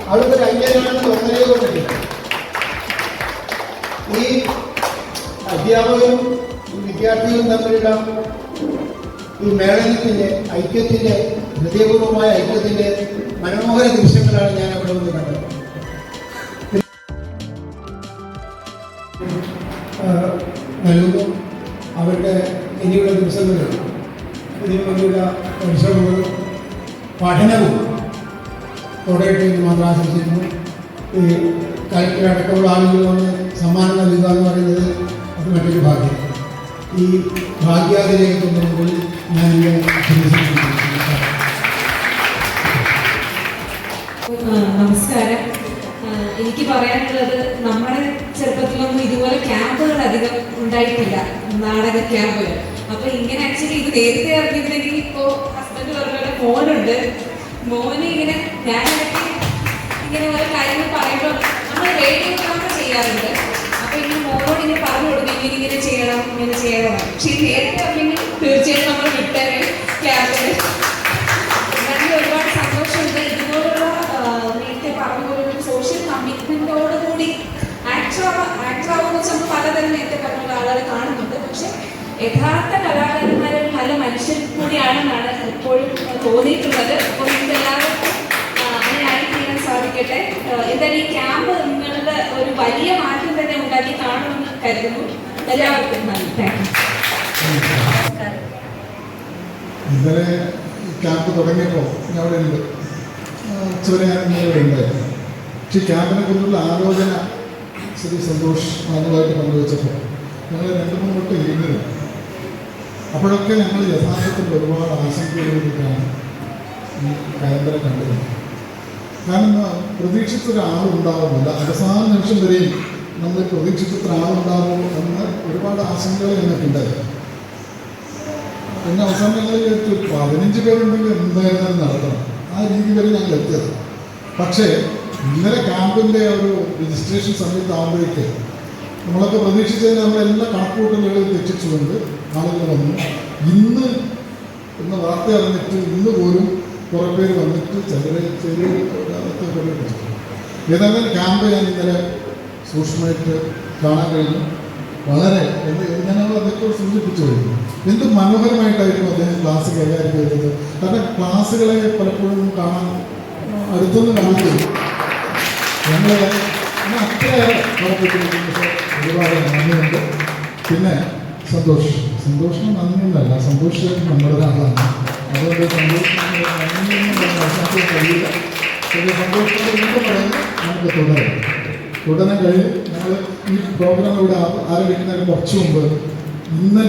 അവർക്കൊരു ഐക്യമാണെന്ന് തോന്നലേ കൊണ്ടിട്ടില്ല. ഈ അധ്യാപകരും വിദ്യാർത്ഥികളും തമ്മിലുള്ള ഈ മേളനത്തിൻ്റെ ഐക്യത്തിൻ്റെ, ഹൃദയപൂർവമായ ഐക്യത്തിൻ്റെ മനോഹര ദൃശ്യങ്ങളാണ് ഞാൻ അവിടെ നിന്ന് കണ്ടത്. നൽകുന്നു. അവരുടെ ഇനിയുള്ള ദിവസങ്ങളിൽ ഇതിനു വേണ്ടിയുള്ള പരിശ്രമങ്ങളും പഠനവും തുടരട്ടെ എന്ന് മാത്രം ആശംസിക്കുന്നു. ഈ കളക്ടർ അടക്കമുള്ള ആളുകൾ വന്ന് സമ്മാനം നൽകുക എന്ന് പറയുന്നത് അത് മറ്റൊരു ഭാഗ്യം. ഈ ഭാഗ്യാതിരേഖത്തിൻ്റെ മുമ്പിൽ ഞാൻ നമസ്കാരം. എനിക്ക് പറയാനുള്ളത് നമ്മുടെ ചെറുപ്പത്തിലൊന്നും ഇതുപോലെ ക്യാമ്പുകൾ അധികം ഉണ്ടായിട്ടില്ല, നാടക ക്യാമ്പുകൾ. അപ്പൊ ഇങ്ങനെ ആക്ച്വലി ഇത് നേരത്തെ അറിഞ്ഞിരുന്നെങ്കിൽ ഇപ്പോ ഹസ്ബൻഡ് പറഞ്ഞ മോനുണ്ട്, മോന് ഇങ്ങനെ ഞാനിടയ്ക്ക് ഇങ്ങനെ ഓരോ കാര്യങ്ങൾ പറയുമ്പോൾ നമ്മൾ റേഡിയോ ഡ്രാമ ചെയ്യാറുണ്ട്. അപ്പൊ ഇങ്ങനെ മോനോട് ഇങ്ങനെ പറഞ്ഞു കൊടുക്കും ഇങ്ങനെ ചെയ്യണം ഇങ്ങനെ ചെയ്യണം. പക്ഷെ ഈ നേരത്തെ അറിഞ്ഞെങ്കിൽ തീർച്ചയായിട്ടും നമ്മൾ വിട്ടേനെ ക്യാമ്പിൽ. എന്നാലും ഒരുപാട് സന്തോഷമുണ്ട്. ഇതുപോലുള്ള നേരത്തെ പറഞ്ഞ സോഷ്യൽ കമ്മിറ്റ്മെന്റോടുകൂടി ആക്ടറാവുന്ന വെച്ചാൽ നമ്മൾ പലതരം നേരത്തെ പറഞ്ഞ ആളുകളെ കാണുന്നുണ്ട്. പക്ഷെ യഥാർത്ഥ കലാകാരന്മാരും നല്ല മനുഷ്യർ കൂടിയാണെന്നാണ് എപ്പോഴും തോന്നിയിട്ടുള്ളത്. അപ്പോൾ ഇതെല്ലാവർക്കും അങ്ങനെ ആയിത്തീരാൻ സാധിക്കട്ടെ. എന്തായാലും ഈ ക്യാമ്പ് നിങ്ങളുടെ ഒരു വലിയ മാറ്റം തന്നെ ഉണ്ടാക്കി കാണുമെന്ന് കരുതുന്നു. എല്ലാവർക്കും നന്ദി. Thank you. ഇന്നലെ ക്യാമ്പ് തുടങ്ങിയപ്പോൾ ഞാൻ അവിടെ ഉണ്ട്, ഉച്ചവരെ ഞാൻ ഇന്നലെ ഉണ്ടായിരുന്നു. പക്ഷേ ക്യാമ്പിനെ കുറിച്ചുള്ള ആലോചന ശ്രീ സന്തോഷ് മാനുവായിട്ട് പങ്കുവച്ചപ്പോൾ ഞങ്ങൾ 2-3 വട്ടം ഇരുന്നിരുന്നു. അപ്പോഴൊക്കെ ഞങ്ങൾ യഥാർത്ഥത്തിൽ ഒരുപാട് ആശങ്കയോടുകൂടിയാണ് ഈ പരമ്പര കണ്ടിരുന്നത്. കാരണം പ്രതീക്ഷിച്ചൊരാളുണ്ടാവുന്നില്ല, അവസാന നിമിഷം വരെയും നമ്മൾ പ്രതീക്ഷിച്ചത്ര ആളുണ്ടാവുമോ എന്ന് ഒരുപാട് ആശങ്കകൾ ഞങ്ങൾക്കുണ്ടായിരുന്നു. പിന്നെ അവസാനം ഞങ്ങൾ വിചാരിച്ചു 15 പേരുണ്ടെങ്കിൽ എന്തായിരുന്നാലും നടത്തണം, ആ രീതി വരെ ഞങ്ങൾ എത്തിയത്. പക്ഷേ ഇന്നലെ ക്യാമ്പിൻ്റെ ഒരു രജിസ്ട്രേഷൻ സമയത്താകുമ്പോഴേക്ക് നമ്മളൊക്കെ പ്രതീക്ഷിച്ചതിന് നമ്മളെല്ലാ കണക്കുകൂട്ടലുകളും തെറ്റിച്ചുകൊണ്ട് ആളുകൾ വന്നു. ഇന്ന് വാർത്ത അറിഞ്ഞിട്ട് ഇന്ന് പോലും കുറേ പേര് വന്നിട്ട് ചെറിയ ഏതായാലും ക്യാമ്പ് ഞാൻ ഇന്നലെ സൂക്ഷ്മമായിട്ട് കാണാൻ കഴിഞ്ഞു. വളരെ ഞാൻ അതൊക്കെ സൂചിപ്പിച്ചു കഴിഞ്ഞു. എന്ത് മനോഹരമായിട്ടായിരുന്നു അദ്ദേഹം ക്ലാസ് കൈകാര്യം ചെയ്തത്. കാരണം ക്ലാസ്സുകളെ പലപ്പോഴും കാണാൻ അടുത്തൊന്നും കാണിക്കുന്നു. ഞങ്ങൾ അത്രയേറെ ഒരുപാട് നന്ദിയുണ്ട്. പിന്നെ സന്തോഷം നന്ദിയൊന്നല്ല, സന്തോഷം നമ്മുടെ ഒരാളാണ്. അതുകൊണ്ട് സന്തോഷം കഴിയില്ല. സന്തോഷത്തോടെ പറയുന്നത് നമുക്ക് തുടരാൻ കഴിയും. ഞങ്ങൾ ഈ പ്രോഗ്രാം ഇവിടെ ആരംഭിക്കുന്നതിന് കുറച്ച് മുമ്പ് നിങ്ങൾ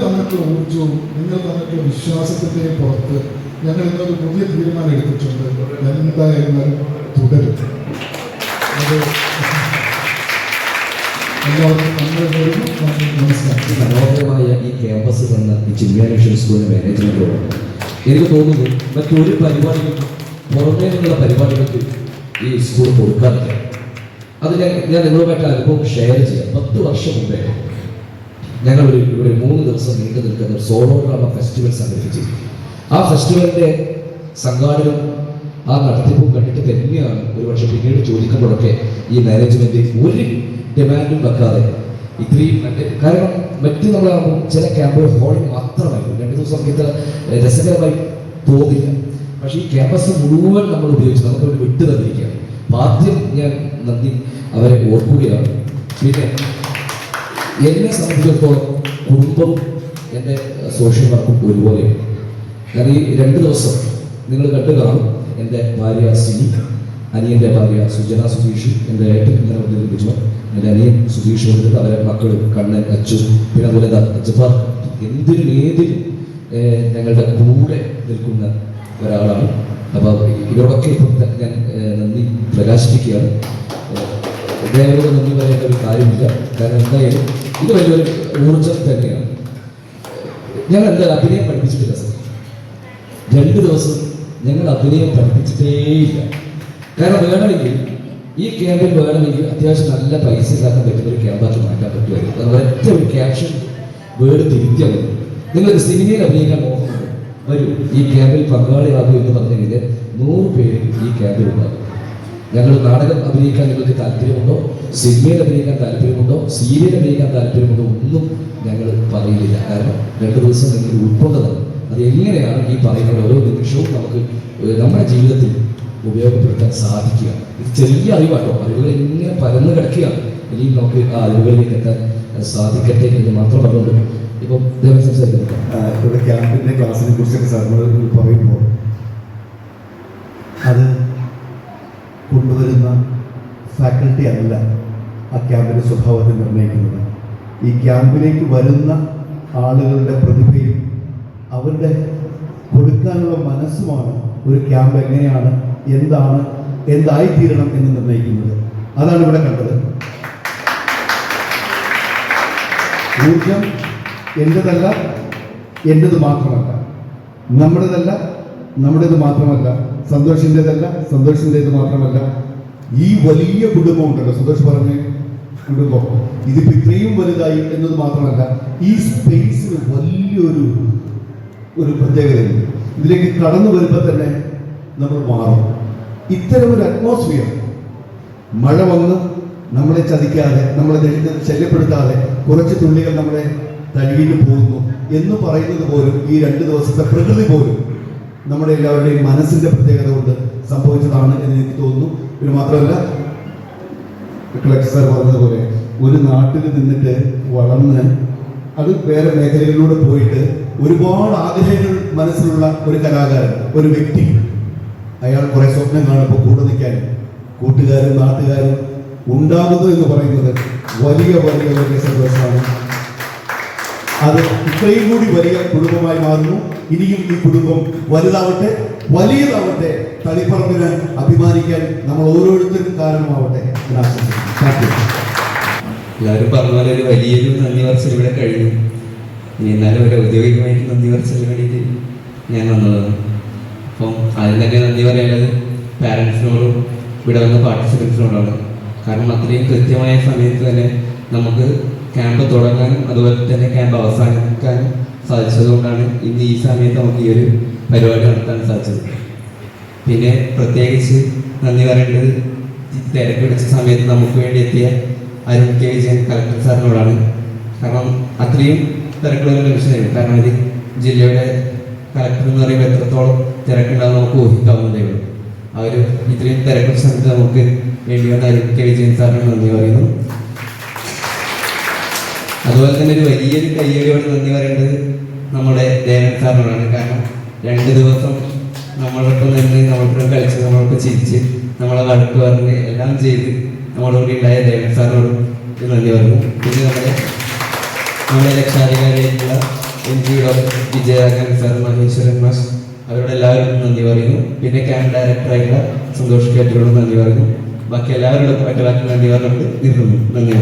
തന്നിട്ടുള്ള ഊർജ്ജവും നിങ്ങൾ തന്നിട്ടുള്ള വിശ്വാസത്തിൻ്റെയും പുറത്ത് ഞങ്ങൾ ഇന്നൊരു പുതിയ തീരുമാനം എടുത്തിട്ടുണ്ട്. എന്തായിരുന്നാലും തുടരും. അത് എല്ലാവർക്കും നമസ്കാരം. മനോഹരമായ ഈ ക്യാമ്പസ് തന്ന ഈ ചിന്മയാനേശ്വര സ്കൂളിന്റെ മാനേജ്മെന്റോട് എനിക്ക് തോന്നുന്നു മറ്റൊരു പരിപാടികൾക്കും പുറമേ നിന്നുള്ള പരിപാടികൾക്ക് ഈ സ്കൂൾ കൊടുക്കാറില്ല. അത് ഞാൻ നിങ്ങളുമായിട്ട് അനുഭവം ഷെയർ ചെയ്യാം. 10 വർഷം മുമ്പേ ഞങ്ങൾ ഇവിടെ 3 ദിവസം നീണ്ടു നിൽക്കുന്ന ഒരു സോളോ ഡ്രാമ ഫെസ്റ്റിവൽ സംഘടിപ്പിച്ചു. ആ ഫെസ്റ്റിവലിന്റെ സംഘാടനം ആ നടത്തിപ്പും കണ്ടിട്ട് തന്നെയാണ് ഒരുപക്ഷെ പിന്നീട് ചോദിക്കുമ്പോഴൊക്കെ ഈ മാനേജ്മെന്റ് ഒരു ഡിമാൻഡും വെക്കാതെ ഇത്രയും കാരണം മറ്റ് നമ്മളാകുമ്പോൾ ചില ക്യാമ്പുകൾ ഹോളിൽ മാത്രമായിരുന്നു 2 ദിവസം ഇത്ര രസകരമായി തോന്നില്ല. പക്ഷേ ഈ ക്യാമ്പസ് മുഴുവൻ നമ്മൾ ഉപയോഗിച്ച് നമുക്കവിടെ വിട്ടു തന്നിരിക്കുകയാണ്. ആദ്യം ഞാൻ നന്ദി അവരെ ഓർക്കുകയാണ്. പിന്നെ എന്നെ സംബന്ധിച്ചിടത്തോളം കുടുംബവും എൻ്റെ സോഷ്യൽ വർക്കും ഒരുപോലെയാണ്. കാരണം ഈ 2 ദിവസം നിങ്ങൾ കണ്ടു കാണും. എൻ്റെ ഭാര്യ സിനി, അനിയൻ്റെ ഭാര്യ സുജന സുധീഷ്, എൻ്റെ ഏട്ടൻ ഇങ്ങനെ നിർമ്മിച്ചു, എൻ്റെ അനിയൻ സുധീഷ് വന്നിട്ട് അവരെ മക്കൾ കണ്ണൻ, അച്ചു, പിന്നെ അതുപോലെ ജഫാർ, എന്തിനും ഏതിനും ഞങ്ങളുടെ കൂടെ നിൽക്കുന്ന ഒരാളാണ്. അപ്പോൾ ഇവരൊക്കെ ഇപ്പം ഞാൻ നന്ദി പ്രകാശിപ്പിക്കുകയാണ്. ഇദ്ദേഹത്തോട് നന്ദി പറയേണ്ട ഒരു കാര്യമില്ല. കാരണം എന്തായാലും ഇത് വലിയൊരു ഊർജം തന്നെയാണ്. ഞങ്ങൾ എന്തായാലും അഭിനയം പഠിപ്പിച്ചിട്ടില്ല സർ. 2 ദിവസം ഞങ്ങൾ അഭിനയം പഠിപ്പിച്ചിട്ടേയില്ല. കാരണം വേണമെങ്കിൽ ഈ ക്യാമ്പിൽ വേണമെങ്കിൽ അത്യാവശ്യം നല്ല പൈസ ഉണ്ടാക്കാൻ പറ്റുന്ന ഒരു ക്യാമ്പാക്കി മാറ്റാൻ പറ്റുമായിരുന്നു. കാരണം ഒറ്റ ഒരു ക്യാപ്ഷൻ വേർഡ് തിരുത്തിയാൽ മതി. നിങ്ങൾക്ക് സിനിമയിൽ അഭിനയിക്കാൻ നോക്കുന്നുണ്ട്, വരൂ ഈ ക്യാമ്പിൽ പങ്കാളിയാകും എന്ന് പറഞ്ഞെങ്കിൽ 100 പേര് ഈ ക്യാമ്പിൽ ഉണ്ടാകും. ഞങ്ങൾ നാടകം അഭിനയിക്കാൻ നിങ്ങൾക്ക് താല്പര്യമുണ്ടോ, സിനിമയിൽ അഭിനയിക്കാൻ താല്പര്യമുണ്ടോ, സീരിയൽ അഭിനയിക്കാൻ താല്പര്യമുണ്ടോ ഒന്നും ഞങ്ങൾ പറയില്ല. കാരണം 2 ദിവസം നിങ്ങൾ ഉൾക്കൊണ്ടതാണ്. അത് എങ്ങനെയാണ് ഈ പറയുന്ന ഓരോ നിമിഷവും നമുക്ക് നമ്മുടെ ജീവിതത്തിൽ ഉപയോഗപ്പെടുത്താൻ സാധിക്കുക. ഇത് ചെറിയ അറിവാട്ടോ, അറിവുകൾ ഇങ്ങനെ പരന്നു കിടക്കുകയാണ്. ഇനിയും നമുക്ക് ആ അറിവുകളിലേക്ക് എത്താൻ സാധിക്കട്ടെ എന്ന് മാത്രം പറഞ്ഞുകൊണ്ട് ഇപ്പം സംസാരിക്കുന്നു. ഇവിടെ ക്യാമ്പിൻ്റെ ക്ലാസ്സിനെ കുറിച്ചൊക്കെ സാറിനോട് പറയുമ്പോൾ അത് കൊണ്ടുവരുന്ന ഫാക്കൽറ്റി അല്ല ആ ക്യാമ്പിൻ്റെ സ്വഭാവത്തെ നിർണ്ണയിക്കുന്നത്. ഈ ക്യാമ്പിലേക്ക് വരുന്ന ആളുകളുടെ പ്രതിഭയും അവരുടെ കൊടുക്കാനുള്ള മനസ്സുമാണ് ഒരു ക്യാമ്പ് എങ്ങനെയാണ്, എന്താണ് എന്തായിത്തീരണം എന്ന് നിർണ്ണയിക്കുന്നത്. അതാണ് ഇവിടെ കണ്ടത്. ഊർജം എൻ്റെതല്ല, എൻ്റെത് മാത്രമല്ല, നമ്മുടേത് മാത്രമല്ല, സന്തോഷിൻ്റെത് മാത്രമല്ല. ഈ വലിയ കുടുംബം ഉണ്ടല്ലോ, സന്തോഷ് പറഞ്ഞ കുടുംബം, ഇതിപ്പോൾ ഇത്രയും വലുതായി എന്നത് മാത്രമല്ല, ഈ സ്പേസിന് വലിയൊരു പ്രത്യേകതയുണ്ട്. ഇതിലേക്ക് കടന്നു വരുമ്പോൾ തന്നെ നമ്മൾ മാറും. ഇത്തരമൊരു അറ്റ്മോസ്ഫിയർ, മഴ വന്ന് നമ്മളെ ചതിക്കാതെ, നമ്മളെ ശല്യപ്പെടുത്താതെ കുറച്ച് തുള്ളികൾ നമ്മളെ തഴുകിയിട്ട് പോകുന്നു എന്ന് പറയുന്നത് പോലും ഈ 2 ദിവസത്തെ പ്രകൃതി പോലും നമ്മുടെ എല്ലാവരുടെയും മനസ്സിന്റെ പ്രത്യേകത കൊണ്ട് സംഭവിച്ചതാണ് എന്ന് എനിക്ക് തോന്നുന്നു. പിന്നെ മാത്രമല്ല, കളക്ടർ സാർ പറഞ്ഞതുപോലെ ഒരു നാട്ടിൽ നിന്നിട്ട് വളർന്ന് അത് വേറെ മേഖലകളിലൂടെ പോയിട്ട് ഒരുപാട് ആഗ്രഹങ്ങൾ മനസ്സിലുള്ള ഒരു കലാകാരൻ, ഒരു വ്യക്തി, അയാൾ കുറെ സ്വപ്നം കാണുമ്പോൾ കൂടെ നിൽക്കാൻ കൂട്ടുകാരും നാട്ടുകാരും ഉണ്ടാകുന്നു എന്ന് പറയുന്നത് വലിയ വലിയ വലിയ സന്തോഷമാണ്. അത് ഇത്രയും കൂടി വലിയ കുടുംബമായി മാറുന്നു. ഇനിയും ഈ കുടുംബം വലുതാവട്ടെ, വലിയതാവട്ടെ, തളിപ്പറമ്പിന് അഭിമാനിക്കാൻ നമ്മൾ ഓരോരുത്തരും കാരണമാവട്ടെ എന്ന് ആശംസിക്കുന്നു. എല്ലാവരും പറഞ്ഞ പോലെ ഒരു വലിയൊരു നന്ദി പറച്ചിൽ ഇവിടെ കഴിഞ്ഞു. ഇനി എന്നാലും ഒരു ഔദ്യോഗികമായിട്ട് നന്ദി പറച്ചിലിന് വേണ്ടിയിട്ട് ഞാൻ വന്നതാണ്. അപ്പം ആദ്യം തന്നെ നന്ദി പറയാനുള്ളത് പാരൻസിനോടും ഇവിടെ വന്ന പാർട്ടിസിപ്പൻസിനോടാണ്. കാരണം അത്രയും കൃത്യമായ സമയത്ത് തന്നെ നമുക്ക് ക്യാമ്പ് തുടങ്ങാനും അതുപോലെ തന്നെ ക്യാമ്പ് അവസാനിക്കാനും സാധിച്ചതുകൊണ്ടാണ് ഇന്ന് ഈ സമയത്ത് നമുക്ക് ഈ ഒരു പരിപാടി നടത്താൻ സാധിച്ചത്. പിന്നെ പ്രത്യേകിച്ച് നന്ദി പറയേണ്ടത് തിരക്ക് പിടിച്ച സമയത്ത് നമുക്ക് വേണ്ടി എത്തിയ അരുൺ കെ വിജയൻ കളക്ടർ സാറിനോടാണ്. കാരണം അത്രയും തിരക്കുള്ള ഒരു നിമിഷമായിരുന്നു. കാരണം ഇത് ജില്ലയുടെ കളക്ടർ എന്ന് പറയുമ്പോൾ എത്രത്തോളം തിരക്കുണ്ടാകും നമുക്ക് ഊഹിക്കാവുന്നതേ ഉള്ളൂ. ആ ഒരു ഇത്രയും തിരക്കുള്ള സമയത്ത് നമുക്ക് വേണ്ടി വന്ന അരുൺ കെ വിജയൻ സാറിന് നന്ദി പറയുന്നു. അതുപോലെ തന്നെ ഒരു വലിയൊരു കയ്യടിയോട് നന്ദി പറയേണ്ടത് നമ്മുടെ ദേവൻ സാറിനോടാണ്. കാരണം 2 ദിവസം നമ്മളൊപ്പം നിന്ന് നമ്മളൊപ്പം കളിച്ച് നമ്മളൊപ്പം ചിരിച്ച് നമ്മളെ വഴക്ക് പറഞ്ഞ് എല്ലാം ചെയ്ത് നമ്മളോട് ഉണ്ടായ ദേവൻ സാറിനോടും നന്ദി പറഞ്ഞു. പിന്നെ നമ്മുടെ രക്ഷാധികാരിയായിട്ടുള്ള NG doctor Vijayaraghavan sir, Maheshwaran മാഷ്, അവരോട് എല്ലാവരും നന്ദി പറയുന്നു. പിന്നെ ക്യാമ്പ് ഡയറക്ടറായിട്ടുള്ള സന്തോഷ് കേറ്റരോടും നന്ദി പറയുന്നു. ബാക്കി എല്ലാവരോടും മറ്റു നന്ദി പറഞ്ഞുകൊണ്ട് നിർത്തുന്നു. നന്ദി.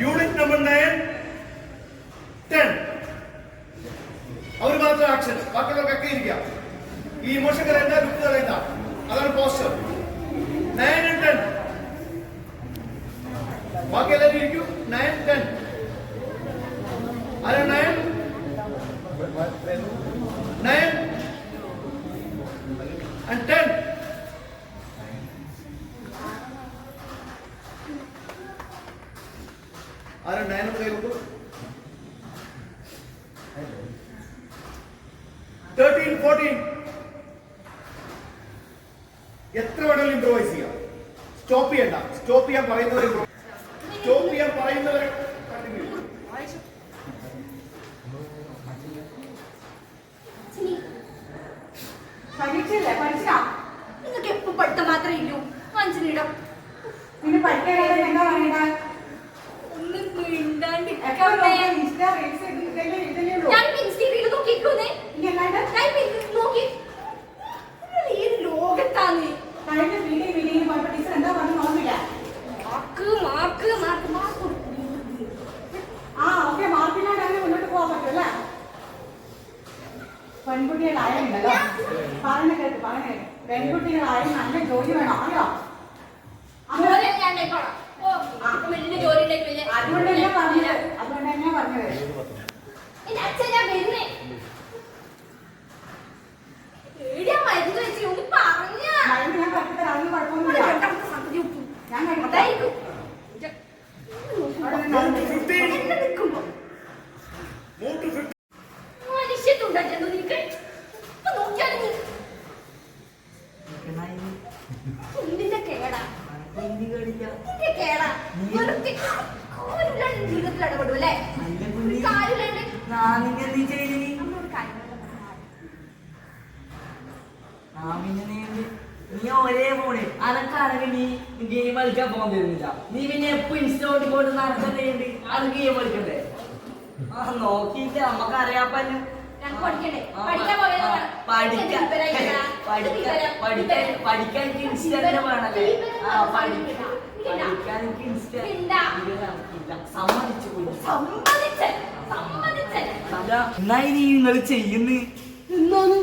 യൂണിറ്റ് നമ്പർ 9, 10 അവർ മാത്രം ആക്ഷൻ, ബാക്കിയുള്ളവർക്കൊക്കെ ഇരിക്കാം. ഈ ഇമോഷൻ കളയണ്ട, ലുക്ക് കളയണ്ട. ആരും 9 കൈ കൊടുത്തു. 13, 14 എത്ര വേണമെങ്കിലും ഇംപ്രൂവൈസ് ചെയ്യാം. സ്റ്റോപ്പ് ചെയ്യണ്ട. സ്റ്റോപ്പ് ചെയ്യാൻ പറയുന്നവരെ കണ്ടിന്യൂ. പഠിച്ചില്ലേ? പഠിച്ചാ നിങ്ങൾക്ക് എപ്പോ പഠിത്തം മാത്രമേ ഇല്ലൂ. മനസ്സിലിടാം പിന്നെ പഠിക്കാൻ എന്താ പറയണ്ട? ഒന്നും മിണ്ടാണ്ട് ഞാൻ ഇൻസ്റ്റയിൽ നോക്കിക്കോന്നേ. നോക്കി ഏത് ലോകത്താന്ന് കഴിഞ്ഞ വീഡിയോ പോയപ്പോ ടീച്ചർ എന്താ പറഞ്ഞു നോക്കില്ല. മാർക്ക് ഓക്കെ മാർക്കിനായിട്ട് അങ്ങനെ മുന്നോട്ട് പോകാൻ പറ്റുമല്ലേ? പെൺകുട്ടികളായുണ്ടല്ലോ പറഞ്ഞ കേട്ട് പെൺകുട്ടികളായും നല്ല ജോലി വേണം അറിയോ? അതുകൊണ്ടല്ലേ പറഞ്ഞത്. ഞാൻ പഠിത്തരാ അതൊന്നും കുഴപ്പമൊന്നുമില്ല. ഞാൻ മനുഷ്യത്തുണ്ടോ നിനക്ക്? നോക്കിയാലും എന്തിന്റെ കേടാ? കേടാ ജീവിതത്തിൽ ഇടപെടും അല്ലേ? നീ ഒരേ ഫോണ് അനക്കാണെങ്കിൽ നീ ഗെയിം കളിക്കാൻ പോകാൻ തരുന്നില്ല. നീ പിന്നെ എപ്പോ ഇൻസ്റ്റോട്ട് കൊണ്ട് നടക്കുന്നുണ്ട് അത് ഗെയിം കളിക്കണ്ടേ? നോക്കിയിട്ട് നമ്മക്ക് അറിയാപ്പന്നെ പഠിക്കാൻ ഇൻസ്റ്റ വേണല്ലേ? പഠിക്കാൻ ഇൻസ്റ്റ സമ്മതിച്ചു. എന്നാ ഇനി നിങ്ങൾ ചെയ്യുന്നു എന്താണ്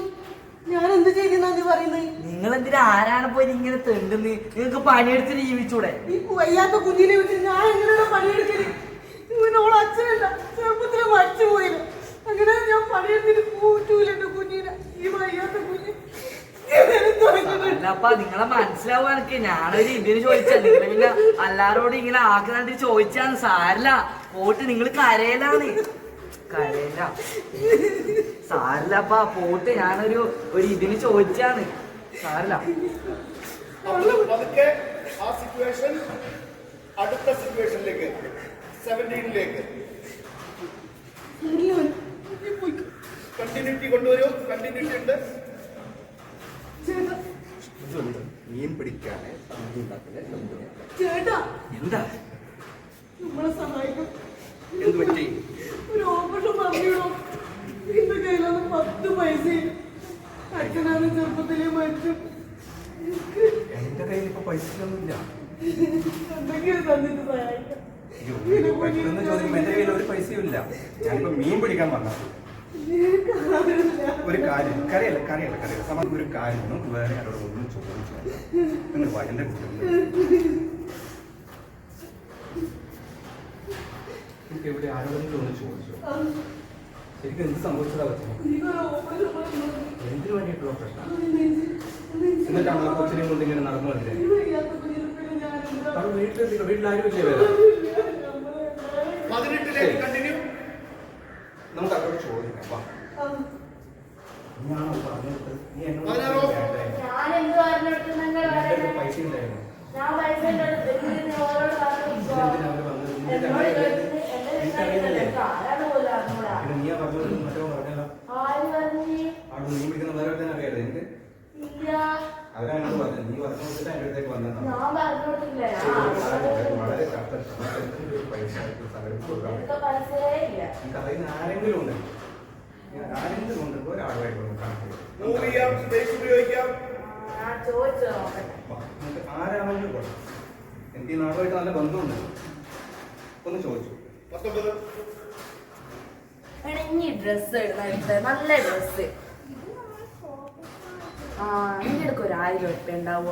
ഞാൻ എന്ത് ചെയ്തെന്നാ നീ പറയുന്നത്? നിങ്ങൾ എന്തിനാ ആരാണ് പോയി ഇങ്ങനെ തെണ്ടുന്നത്? നിങ്ങൾക്ക് പണിയെടുത്ത് ജീവിച്ചൂടെ? ഈ വയ്യാത്ത കുഞ്ഞിനെ വെച്ച് ഞാൻ എങ്ങനെയാണ് പണിയെടുക്കല്? ഇവനോളെ അച്ഛനല്ല ചെറുപ്പത്തില് മരിച്ചു പോയില്ല. അങ്ങനെ ഞാൻ പണിയെടുത്തിട്ട് കൂട്ടൂല എന്റെ കുഞ്ഞിനെ. ഈ വയ്യാത്ത കുഞ്ഞ് അല്ലപ്പ നിങ്ങളെ മനസ്സിലാവുക എനിക്ക്. ഞാനൊരു ഇതിന് ചോദിച്ചല്ലേ, പിന്നെ എല്ലാരോടും ഇങ്ങനെ ആക്കുന്നാണ്ട് ചോദിച്ചാണ്. സാരല്ല പോട്ട് നിങ്ങൾ കരയിലാണ്. കരയില്ല സാരല്ലപ്പ പോട്ട്. ഞാനൊരു ഇതിന് ചോദിച്ചാണ്. സാരല്ല. പതുക്കെ ആ സിറ്റുവേഷൻ അടുത്ത സിറ്റുവേഷനിലേക്ക് 17ലേക്ക് കണ്ടിന്യൂറ്റി കൊണ്ടുവരൂ. കണ്ടിന്യൂറ്റി ഉണ്ട്. മീൻ പിടിക്കാന് ചേട്ടാ എന്താ നമ്മളെ സഹായിക്കും. എന്ത് പറ്റി? ഒരു ഓപ്പറേഷൻ പറഞ്ഞോ. എന്റെ കയ്യിലൊന്നും 10 പൈസയും. അച്ഛനാണ് ചെറുപ്പത്തിലേ മരിച്ചു. എന്റെ കയ്യിൽ ഇപ്പൊ പൈസയൊന്നുമില്ല. എന്തെങ്കിലും തന്നിട്ട് സഹായിക്കാം. എന്റെ കയ്യിൽ ഒരു പൈസയും ഇല്ല. ഞാനിപ്പോ മീൻ പിടിക്കാൻ വന്ന ഒരു കാര്യം കരയല്ല സമാധാനം. ഒരു കാര്യം നമുക്ക് വേറെ ആരോട് ഒന്നും ചോദിച്ചു എന്റെ കുട്ടികൾ ഇവിടെ ആരോടെങ്കിലും ഒന്ന് ചോദിച്ചു ശരിക്കും എന്ത് സംഭവിച്ചതാ പറ്റും? എന്തിനു വേണ്ടിയിട്ടുള്ള പ്രശ്നം? എന്നിട്ടാണ് ആ കൊച്ചിനെ കൊണ്ട് ഇങ്ങനെ നടന്നു വന്നില്ലേ? വീട്ടിലാരും ഇല്ലേ വേറെ? 18ലേക്ക് കണ്ടിന്യൂ. നമുക്ക് അവരോട് ചോദിക്കാം. ഞാനോ പറഞ്ഞത് നീ എന്നോട് പൈസ ഉണ്ടായിരുന്നു. നീയാ പറഞ്ഞത് മറ്റോ പറഞ്ഞല്ലോ. അവിടെ നീ പിടിക്കുന്ന വേറെ തന്നെ അറിയാലോ എനിക്ക്. അവരാണോട് പറഞ്ഞത്. നീ പറഞ്ഞു കൊടുത്തിട്ട് എൻ്റെ അടുത്തേക്ക് വന്നതാണ്. വളരെ പൈസ പറയുന്ന ആരെങ്കിലും ഉണ്ട്. ഒരാളുമായിട്ട് മൂവ് ചെയ്യാം. സ്പേസ് ഉപയോഗിക്കാം. ആരാണെങ്കിലും പോട്ടെ. എനിക്ക് ഈ നാടുമായിട്ട് നല്ല ബന്ധമുണ്ട്. ഒന്ന് ചോദിച്ചു. 19 ഇനി ഡ്രസ്സ് ഇടുന്ന നല്ല ഡ്രസ്സ് എന്റെ അടുക്ക് ഒരു 1000 ഉറുപ്പിക ഉണ്ടാവുക.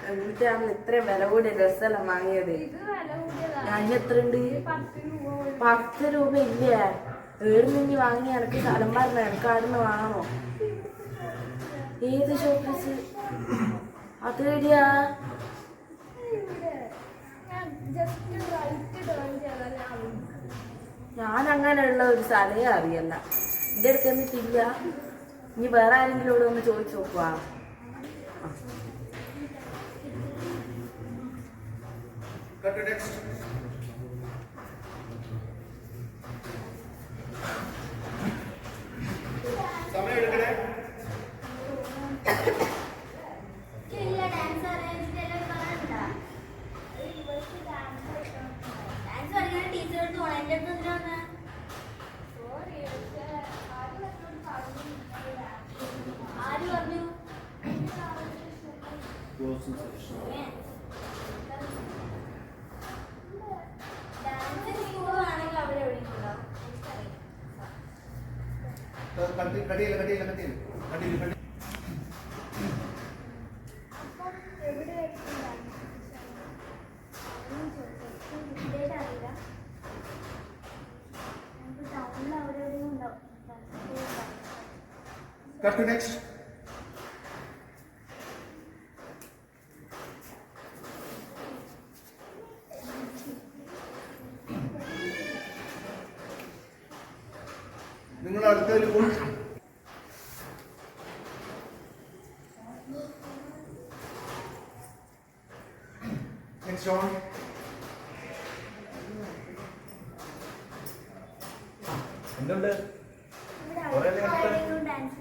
എന്നിട്ടാണ് ഇത്രയും വില കൂടിയ ഡ്രസ്സെല്ലാം വാങ്ങിയത്. ഞാൻ എത്ര ഉണ്ട്? 10 രൂപ ഇല്ലേ? ഏടുന്നെങ്കിൽ വാങ്ങി എനിക്ക് സ്ഥലം പറഞ്ഞ എനിക്ക് ആടുന്ന് വാങ്ങണോ? ഏത് ഷോപ്പീസ്? അത് എവിടെയാ? ഞാൻ അങ്ങനെയുള്ള ഒരു സ്ഥലമേ അറിയല്ല. എൻ്റെ അടുത്ത് എന്നിട്ടില്ല. ഇനി വേറെ ആരെങ്കിലും ഇവിടെ ഒന്ന് ചോദിച്ചു നോക്കുക. സമയം എടുക്കണേ. Cut to next. നിങ്ങൾ അടുത്തൊരു നെക്സ്റ്റ് ഓൺ. എന്തുണ്ട്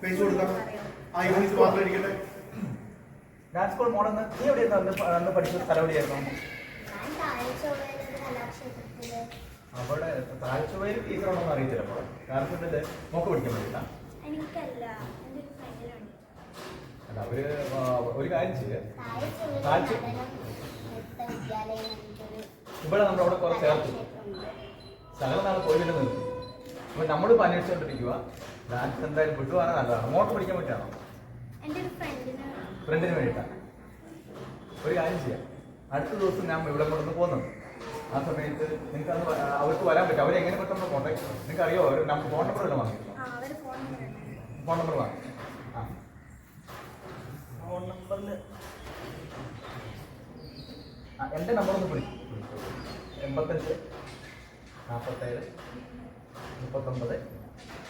പേസ് കൊടുക്കാം. ആ യൂണിറ്റ് മാത്രം ഇരിക്കട്ടെ. ഡാൻസ് സ്കൂൾ മോഡെന്ന് നീ എവിടെയായിരുന്നു അന്ന് പഠിച്ച സ്ഥലം എവിടെയായിരുന്നു? അവിടെ താഴ്ചവയിൽ ടീച്ചറാണെന്ന് അറിയത്തില്ല. അപ്പോൾ കാരണം ഇതിൽ മോക്ക് പഠിക്കാൻ പറ്റില്ല. അല്ല അവര് ഒരു കാര്യം ചെയ്ത് താഴ്ച ഇവിടെ നമ്മളവിടെ കുറെ ചേർത്തു സകല നാളെ പോയി നിർത്തി. അപ്പൊ നമ്മളിപ്പോൾ അന്വേഷിച്ചുകൊണ്ടിരിക്കുക ഡാൻസ് എന്തായാലും വിട്ടുപോകാൻ നല്ലതാണ്. മോട്ട് പഠിക്കാൻ പറ്റാണോ? ഫ്രണ്ടിന് വേണ്ടിയിട്ടാണ്. ഒരു കാര്യം ചെയ്യാം, അടുത്ത ദിവസം ഞാൻ ഇവിടെ കൊണ്ടു പോകുന്നുണ്ട്. ആ സമയത്ത് നിങ്ങൾക്ക് അന്ന് അവർക്ക് വരാൻ പറ്റും. അവരെങ്ങനെ പെട്ടെന്ന് കോൺടാക്ട് നിങ്ങൾക്ക് അറിയോ? ഒരു ഫോൺ നമ്പർ വല്ലതും വാങ്ങി? ഫോൺ നമ്പർ വാങ്ങി. ആ ഫോൺ നമ്പറിൽ എൻ്റെ നമ്പറൊന്ന് വിളിക്കും. 85 47 39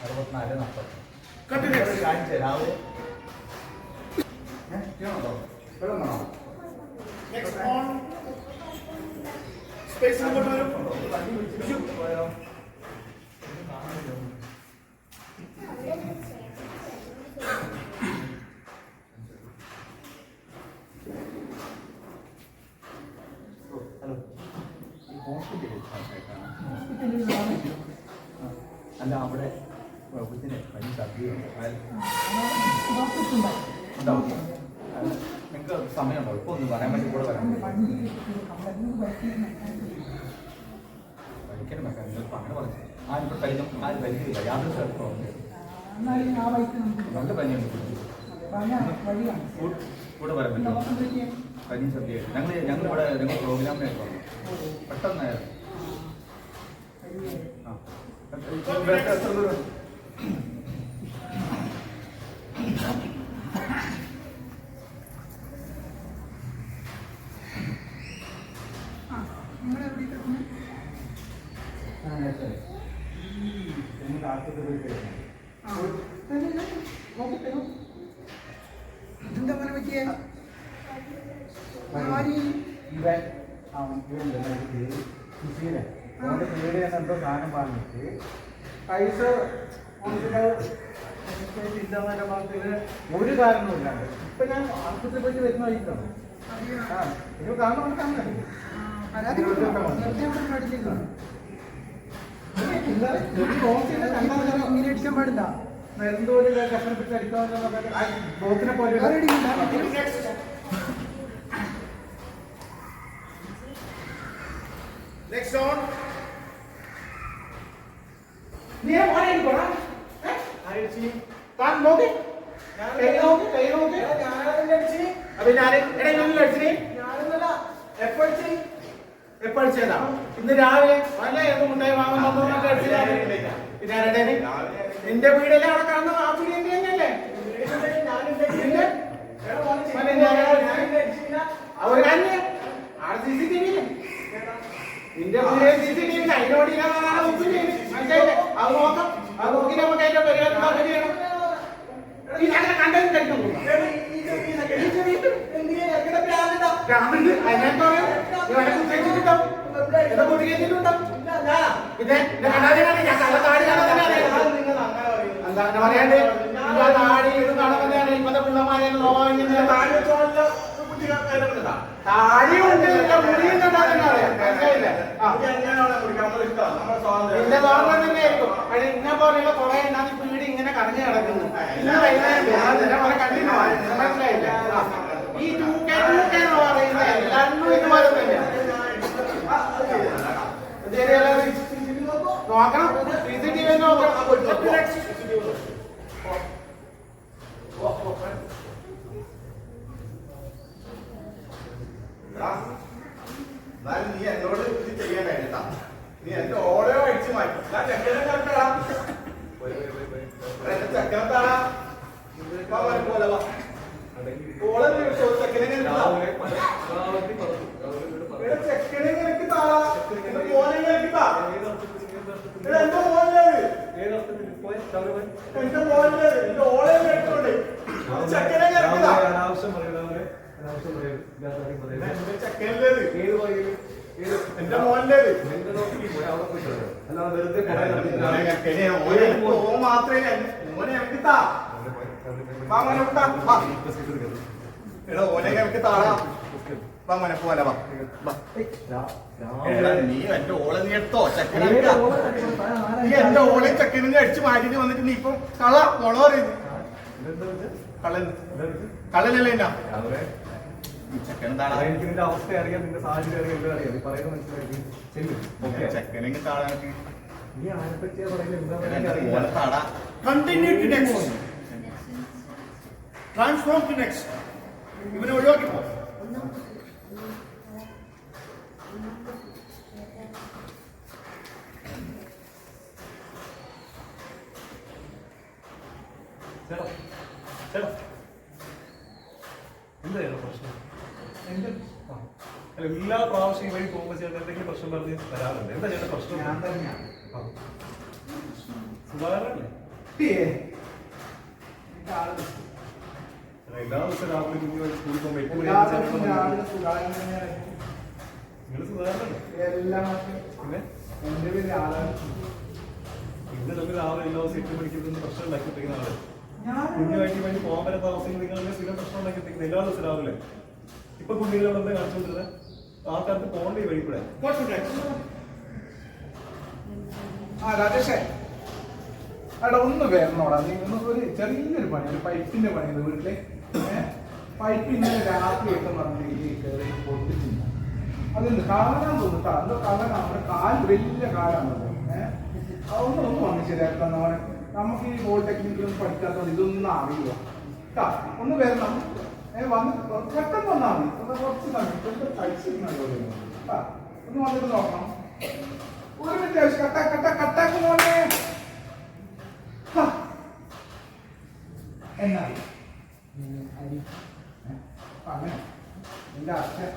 64 40. കാര്യം ചെയ്യാം. രാവിലെ വെള്ളം വേണോ? Next on. സ്പേസ് ഇങ്ങോട്ട് വരും. ഹലോ, ഹോസ്പിറ്റലിൽ അല്ല അവിടെ ഇതിന് വലിയ സദ്യയുണ്ട്. ഉണ്ടാവും. നിങ്ങൾക്ക് സമയമുണ്ടോ? ഇപ്പോൾ ഒന്ന് പറയാൻ വേണ്ടി കൂടെ വരാൻ വൈക്കണം വെക്കാം. നിങ്ങൾക്ക് അങ്ങനെ പറഞ്ഞു ആരും കഴിഞ്ഞു ആരും വലിക്കില്ല. യാതൊരു സ്ഥലത്തും നല്ല പനിയുണ്ട്. കൂടെ വരാൻ പറ്റുമോ? പനി സദ്യയായിട്ട് ഞങ്ങളിവിടെ ഞങ്ങൾ പ്രോഗ്രാമിനായിട്ട് വന്നു. പെട്ടെന്നായിരുന്നു. എത്ര ദൂരം? എന്തോ സാധനം വാങ്ങിയിട്ട് പൈസ ചിന്താമന്റെ ഭാഗത്തിൽ ഒരു കാരണമില്ലാണ്ട് ഇപ്പൊ ഞാൻ ആശുപത്രി പറ്റി വരുന്ന വഴിക്കാണ്. ഇത് കാരണം കാണാൻ അടിക്കാൻ പാടില്ല. എന്തോ കഷ്ടപ്പെട്ട് അടിക്കാൻ ബോത്തിനെ പോലെ നെക്സ്റ്റ് ഓൺ. നീ മോനെ താൻ നോക്കി അപ്പൊ ഞാൻ എപ്പോഴും ചെയ്താ ഇന്ന് രാവിലെ വല്ല ഏത് മുണ്ടായി വാങ്ങുന്നോ നിന്റെ വീടല്ലേ അവിടെ കാണുന്ന ആ പുള്ളി എന്റെ തന്നെയല്ലേ? അവർ CCTV ഭ്രാന്തുണ്ട് അതിനൊക്കെ ഇവനെ കുത്തിയിട്ടുണ്ടാവും എന്നെ കുത്തിയിട്ടുണ്ടാവും പിന്നെ ഞാൻ കള്ള താടി എന്താ പറയാണ്ട് താടി ഇത് കാണുമ്പോഴാണ് ഇപ്പത്തെ പിള്ളമാരെ താടി കൊണ്ട് മുടിയുണ്ടാകുന്ന അറിയാം മനസ്സിലായില്ലേ എന്റെ നോർമൽ തന്നെ ആയിരിക്കും അത് ഇന്നെ പോലെയുള്ള കുറെ എണ്ണാതി പീടി ഇങ്ങനെ കടഞ്ഞു കിടക്കുന്നു ഇന്നെ കണ്ടിന്യൂ മനസ്സിലായില്ല ഈ 2K എന്ന് പറയുന്നത് എല്ലാവരും ഇതുപോലെ തന്നെയാണ് നോക്കണം CCTV നോക്കണം നീ എന്നോട് ഇത് ചെയ്യണ്ടായിട്ടാ നീ എന്റെ ഓരോ അടിച്ചു മാറ്റി ഞാൻ ചെക്കനെ കറക്റ്റാടാ ചെക്കനത്താടാ പോലെ വാ ഓളെ ചെക്കനെ ചെക്കനെ നിനക്ക് താടാ എന്റെ മോനെ നിനക്ക് താ എന്റെ മോനെ എന്റെ മോനെ എന്റെ ഓളെ എടുത്തോണ്ട് ചെക്കനെ നിനക്ക് താ എന്റെ മോനിലേത് മാത്രമേ മോനെ എനിക്ക് താ എടാ ഓനെ എനിക്ക് താടാ മോനെ പോലെ നീ എന്റെ ഓളെ നീ എടുത്തോ ചെക്കനെ നീ എന്റെ ഓളെ ചെക്കനെ അടിച്ചു മാറ്റിട്ട് വന്നിട്ട് നീ ഇപ്പൊ കള മുള പറയുന്നു കള്ളനല്ലേ എന്നാ എനിക്ക് നിന്റെ അവസ്ഥ അറിയാം നിന്റെ സാഹചര്യം അറിയാം എല്ലാം അറിയാം നീ പറയുന്നത് മനസ്സിലാക്കി ചെക്കനെങ്കിൽ താടാ നീ ആരെ പറ്റിയാ പറയുന്നത് താടാ continue to next transform to next ഇവനെ ഒഴിവാക്കി പോ എന്തായാലും പ്രശ്നം എല്ലാ പ്രാവശ്യം വഴി പോകുമ്പോൾ ചേട്ടൻ എന്തെങ്കിലും പ്രശ്നം പറഞ്ഞ് വരാറുണ്ട് എന്താ ചേട്ടൻ പ്രശ്നം ഞാൻ തന്നെയാണ് സുധാകരല്ലേ എല്ലാ ദിവസവും രാവിലെ കുഞ്ഞു സ്കൂളിൽ പോകുമ്പോൾ നിങ്ങൾ സുധാകരനല്ലേ പിന്നെ ഇന്നലെ രാവിലെ എല്ലാ ദിവസവും 8 മണിക്ക് പ്രശ്നം ഉണ്ടാക്കിയിട്ടിരിക്കുന്ന ആള് കുഞ്ഞുമായിട്ട് വേണ്ടി പോകാൻ പറ്റാത്ത അവസ്ഥയിൽ നിങ്ങളുടെ സ്ഥിരം പ്രശ്നം ഉണ്ടാക്കിയിട്ടിരിക്കുന്നത് എല്ലാ ദിവസവും രാവിലെ ഇപ്പൊ കുഞ്ഞുങ്ങളോട് എന്താ കാണിച്ചുകൊണ്ടിരുന്നത് ആൾക്കാർക്ക് പോകേണ്ട ഈ വഴി കൂടെ രാജേഷേ അവിടെ ഒന്ന് വരണോടാ നീ ഒന്ന് ഒരു ചെറിയൊരു പണി ഒരു പൈപ്പിന്റെ പണിയുണ്ട് വീട്ടില് പൈപ്പ് ഇന്നലെ രാത്രി എട്ട് പറഞ്ഞിട്ട് കയറി പൊട്ടിച്ചില്ല അതെന്ത് കാണാൻ തോന്നിട്ടാ എന്തോ കള്ളനാണ് കാല് വലിയ കാലാണത് അതൊന്നും ഒന്ന് വന്ന് ശരിയാക്കാൻ നമുക്ക് ഈ പോളിടെക്നിക്കിലൊന്നും പഠിക്കാത്തതുകൊണ്ട് ഇതൊന്നും അറിയില്ല കേട്ടാ ഒന്ന് വരണം വന്ന് പെട്ടെന്ന് വന്നാൽ മതി കുറച്ച് സമയം കഴിച്ചിരുന്നല്ലോ ഒന്ന് വന്നിട്ട് നോക്കണം ഒരു മിനിറ്റ് കട്ടാക്ക് മോനെ എന്നാ അങ്ങനെ എന്റെ അച്ഛൻ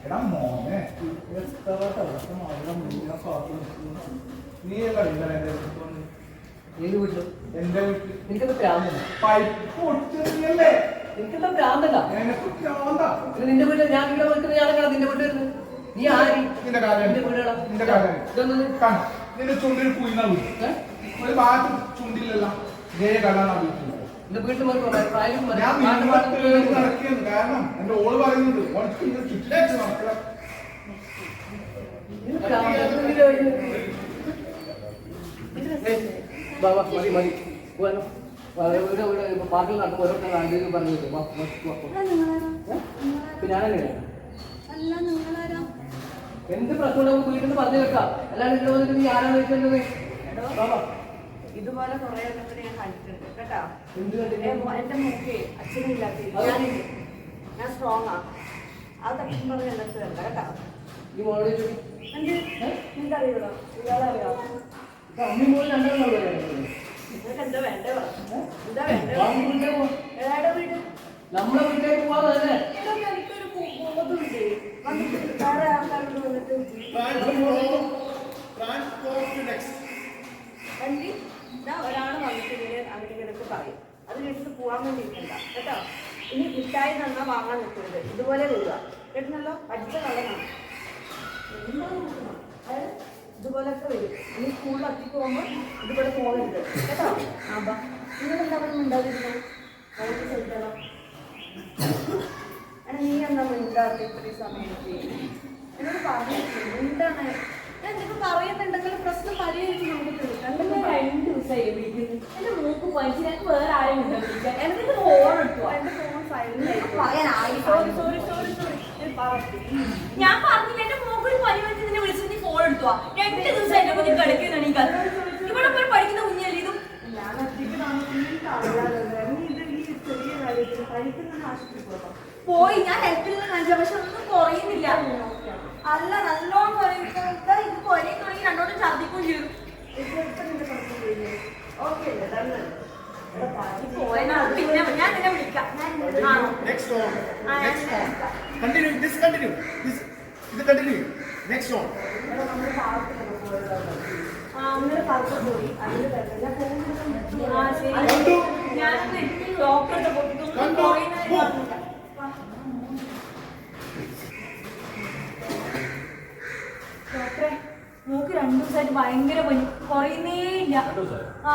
എടാ മോനെ നീ ഏത് വീട്ടിലും എന്റെ വീട്ടിൽ എനിക്കെന്താ പ്രാന്തല്ല പൈപ്പ് പൊട്ടിച്ചല്ലേ എനിക്കെന്താ പ്രാന്തല്ല എനിക്ക് പ്രാന്താ നിന്റെ വീട്ടിൽ ഞാൻ ഇവിടെ വെക്കുന്നത് ഞാനെങ്ങനെ നിന്റെ വീട്ടിൽ വരുന്നത് നീ ആരി നിന്റെ കാര്യം നിന്റെ വീടുകളാ നിന്റെ കാര്യം ഇതൊന്നും കാണാം നിന്റെ ചുണ്ടിൽ കുയിന്നാ വീട്ടിൽ ഒരു ഭാഗത്ത് ചുണ്ടിലല്ല ഇതേ കലാന്നാ വീട്ടിൽ എന്റെ വീട്ടിൽ പ്രായം ഞാൻ നടക്കിയെന്ന് കാരണം എന്റെ ഓള് പറയുന്നുണ്ട് ഓൾക്ക് ഇങ്ങനെ ചുറ്റിലേക്ക് നടക്കണം മതി മതി പാർട്ടിൽ നടക്കും ഓരോ പറഞ്ഞു ഞാനെങ്ങനെയാണ് എന്ത് പ്രശ്നം നമുക്ക് വീട്ടിൽ നിന്ന് പറഞ്ഞു വെക്കാം അല്ലാണ്ട് ഇവിടെ വന്നിട്ട് നീ ആരാണ് വെക്കുന്നത് ഇതുപോലെ കുറെ എണ്ണത്തിന് ഞാൻ കണ്ടിട്ടുണ്ട് കേട്ടോ എന്ത് കണ്ടിട്ട് എന്റെ മുഖേ അച്ഛനില്ലാത്ത ഞാൻ സ്ട്രോങ് ആ തക്ഷം പറഞ്ഞ എന്റെ അടുത്ത് വേണ്ട കേട്ടോ ഈ മോളെ നിനക്കറിയോ ഇയാളറിയോ അമ്മി മോളിൽ രണ്ടെണ്ണം നിനക്ക് എന്താ വേണ്ടേ പറ എന്താ വേണ്ടേ ഏതാടെ വീട് നമ്മളെ വീട്ടിലേക്ക് പോവാതെ എനിക്കൊരു ബോധമുണ്ട് വന്നിട്ട് വേറെ ആൾക്കാരോട് വന്നിട്ട് വണ്ടി ഒരാൾ വന്നിട്ട് അവിടെ ഇങ്ങനെയൊക്കെ പറയും അത് കേട്ടിട്ട് പോകാൻ വേണ്ടിയിട്ടില്ല കേട്ടോ ഇനി മിഠായി തന്നാൽ വാങ്ങാൻ നിൽക്കരുത്. ഇതുപോലെ വരിക. കേട്ടല്ലോ? പഠിച്ച കളയാണ്. ഇതുപോലൊക്കെ വരും. ഇനി സ്കൂളിൽ ഒറ്റയ്ക്ക് പോകുമ്പോൾ ഇതുപോലെ പോകരുത് കേട്ടോ. ആബാ നിങ്ങളെന്താ അവിടെ മിണ്ടാതിരുന്നത്? വളരെ ശ്രദ്ധിക്കണം. നീ എന്താ മിണ്ടാത്ത ഇത്രയും സമയത്ത്? എന്നോട് പറഞ്ഞിട്ടില്ല എന്താണ് എന്തൊക്കെ പറയുന്നുണ്ടെങ്കിൽ പ്രശ്നം പരിഹരിച്ച് നമുക്ക് തീർക്കാം. 2 ദിവസമായി വിളിക്കുന്നു. എന്റെ മൂക്ക് പഞ്ച് ഞങ്ങൾക്ക് വേറെ ആരും ഉണ്ടോ വിളിക്കാൻ? എന്നിട്ട് ഫോൺ എടുത്തു. എന്റെ ഫോൺ പറയാനായി. സോറി ഞാൻ പറഞ്ഞില്ല എന്റെ മൂക്കൊരു പനി വെച്ച് നിന്നെ വിളിച്ചു. നീ ഫോൺ എടുത്തു. 2 ദിവസം എന്റെ കുഞ്ഞ് കിടക്കുന്നതാണ് ഈ കഥ. ഇവിടെ പോയി പഠിക്കുന്ന കുഞ്ഞല്ലേ ഇതും? ഞാൻ ഒറ്റയ്ക്ക് ചെറിയ കാര്യത്തിൽ പഠിക്കുന്ന ആശുപത്രി പോയി. ഞാൻ ഹെൽത്തിൽ നിന്ന് കാണിച്ച പക്ഷെ ഒന്നും കുറയുന്നില്ല. അല്ല നല്ലോണം കുറയുന്നു. ഇത് കുറയും തുടങ്ങി രണ്ടോട്ടും ഛർദ്ദിക്കുകയും ചെയ്തു. പിന്നെ ഞാൻ നിന്നെ വിളിക്കാം. Next on. Continue. This continue. This continue. Next on. ഞാൻ ഡോക്ടറുടെ ഡോക്ടറെ മൂക്ക് 2 ദിവസമായിട്ട് ഭയങ്കര പനി. കുറയുന്നേ ഇല്ല. ആ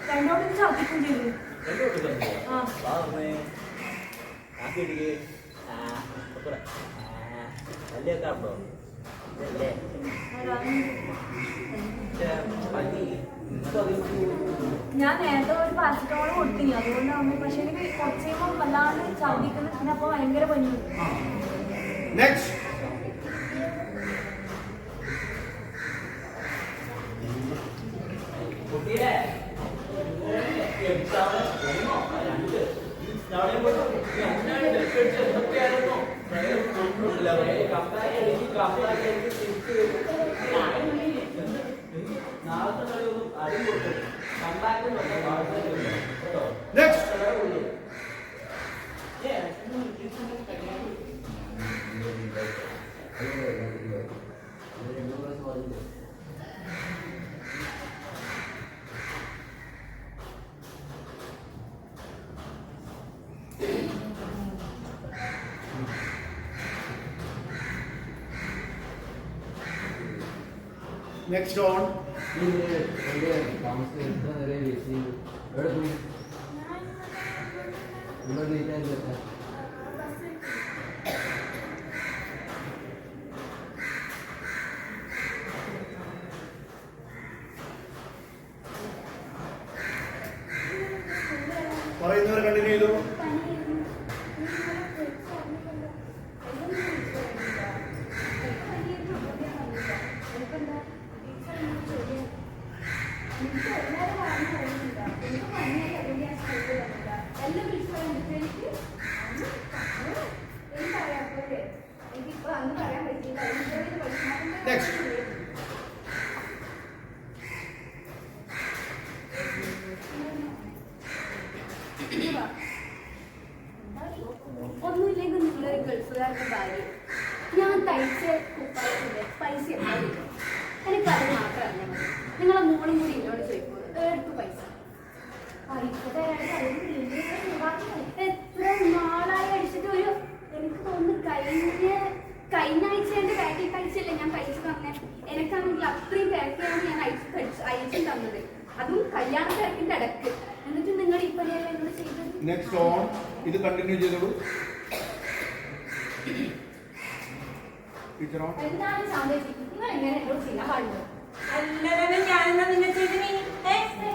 രണ്ടോട്ടും ഛർദ്ദിക്കും ചെയ്തു. ഞാൻ നേരത്തെ ഒരു പാരസെറ്റമോൾ കൊടുത്തിനി. അതുകൊണ്ടാണ്. പക്ഷെ എനിക്ക് കുറച്ച് കഴിയുമ്പോൾ വല്ലാണ്ട് ഛർദ്ദിക്കുന്നത്. പിന്നെ അപ്പോൾ ഭയങ്കര പനി. Next. Next. Next on. പറയുന്നവരെ കണ്ടിന്യൂ ചെയ്തു. Next. ഒന്നുമില്ലെങ്കിൽ നിങ്ങളൊരു ഗൾഫുകാരുടെ ഭാര്യ. ഞാൻ തയ്ച്ച കുപ്പായത്തിന്റെ പൈസ എനിക്കത് മാത്രം അറിഞ്ഞാൽ മതി. നിങ്ങളെ മോളും കൂടി എന്നോട് ചോദിക്കുമ്പോൾ എടുത്തു പൈസ എത്ര നാളായി അടിച്ചിട്ട് ഒരു എനിക്ക് തോന്നുന്നു കഴിഞ്ഞ ആഴ്ച എന്റെ പാക്കിൽ കഴിച്ചല്ലേ ഞാൻ പൈസ തന്നെ. എനിക്കാണെങ്കിൽ അത്രയും തിരക്കാണ് ഞാൻ അയച്ചു തന്നത്. അതും കല്യാണ തിരക്കിന്റെ ഇടക്ക്. എന്നിട്ട് നിങ്ങൾ ഈ പണിയല്ല എന്നോട് ചെയ്തത്. Next on. ഇത് കണ്ടിന്യൂ ചെയ്തോളൂ. Teacher on. എന്താണ് സാമ്പത്തികം? നിങ്ങൾ എങ്ങനെ എന്നോട് ചെയ്യാൻ പാടുള്ളൂ? അല്ല ഞാനെന്നാ നിന്നെ ചെയ്തിനി?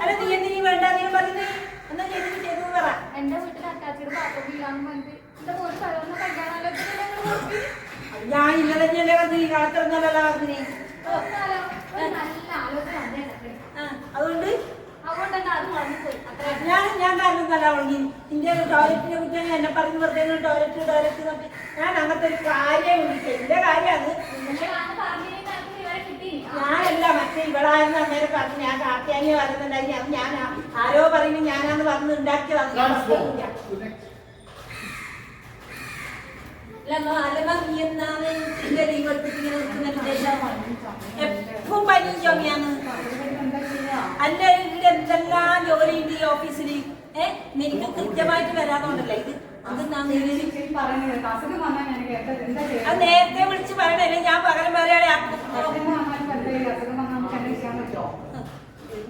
അല്ല നീ എന്തിനീ വേണ്ട നീ പറഞ്ഞു എന്നാ ചെയ്തു പറ. എന്റെ വീട്ടിൽ അറ്റാച്ചഡ് ബാത്റൂം ഇല്ലാന്ന് പറഞ്ഞിട്ട് എന്റെ മോര് കഴിയുന്ന കല്യാണാലോചന ഞാൻ ഇന്നലെ തന്നെ പറഞ്ഞു ഈ കളത്തിറങ്ങാനല്ല പറഞ്ഞു. നല്ല ആലോചന അതുകൊണ്ട് അതുകൊണ്ടെന്നെ അത് മറന്നുപോയി. ഞാൻ കാരണം നല്ല ഉള്ളി ഇന്ത്യ ടോയ്ലറ്റിനെ കുറിച്ച് എന്നെ പറഞ്ഞ് വെറുതെ ടോയ്ലറ്റ് നോക്കി ഞാൻ അങ്ങനത്തെ ഒരു കാര്യം വിളിച്ചു. എന്റെ കാര്യമാണ്. ഞാനല്ല മറ്റേ ഇവളായിരുന്നു അമ്മേനെ പറഞ്ഞ് ഞാൻ കാർത്തിയാനി പറയുന്നുണ്ടായി. അത് ഞാൻ ആരോ പറയുന്നു ഞാനാന്ന് പറഞ്ഞ് ഉണ്ടാക്കിയതാണ്. നീ എന്നാണ് എപ്പം പനി ചുമയാണ്. അല്ല ഇവിടെ എന്തെല്ലാം ജോലിയുണ്ട് ഈ ഓഫീസിൽ. നിനക്ക് കൃത്യമായിട്ട് വരാന്നുണ്ടല്ലേ ഇത് അത് നേരത്തെ വിളിച്ച് പറയണല്ലേ ഞാൻ പകരം പറയുകയാണെ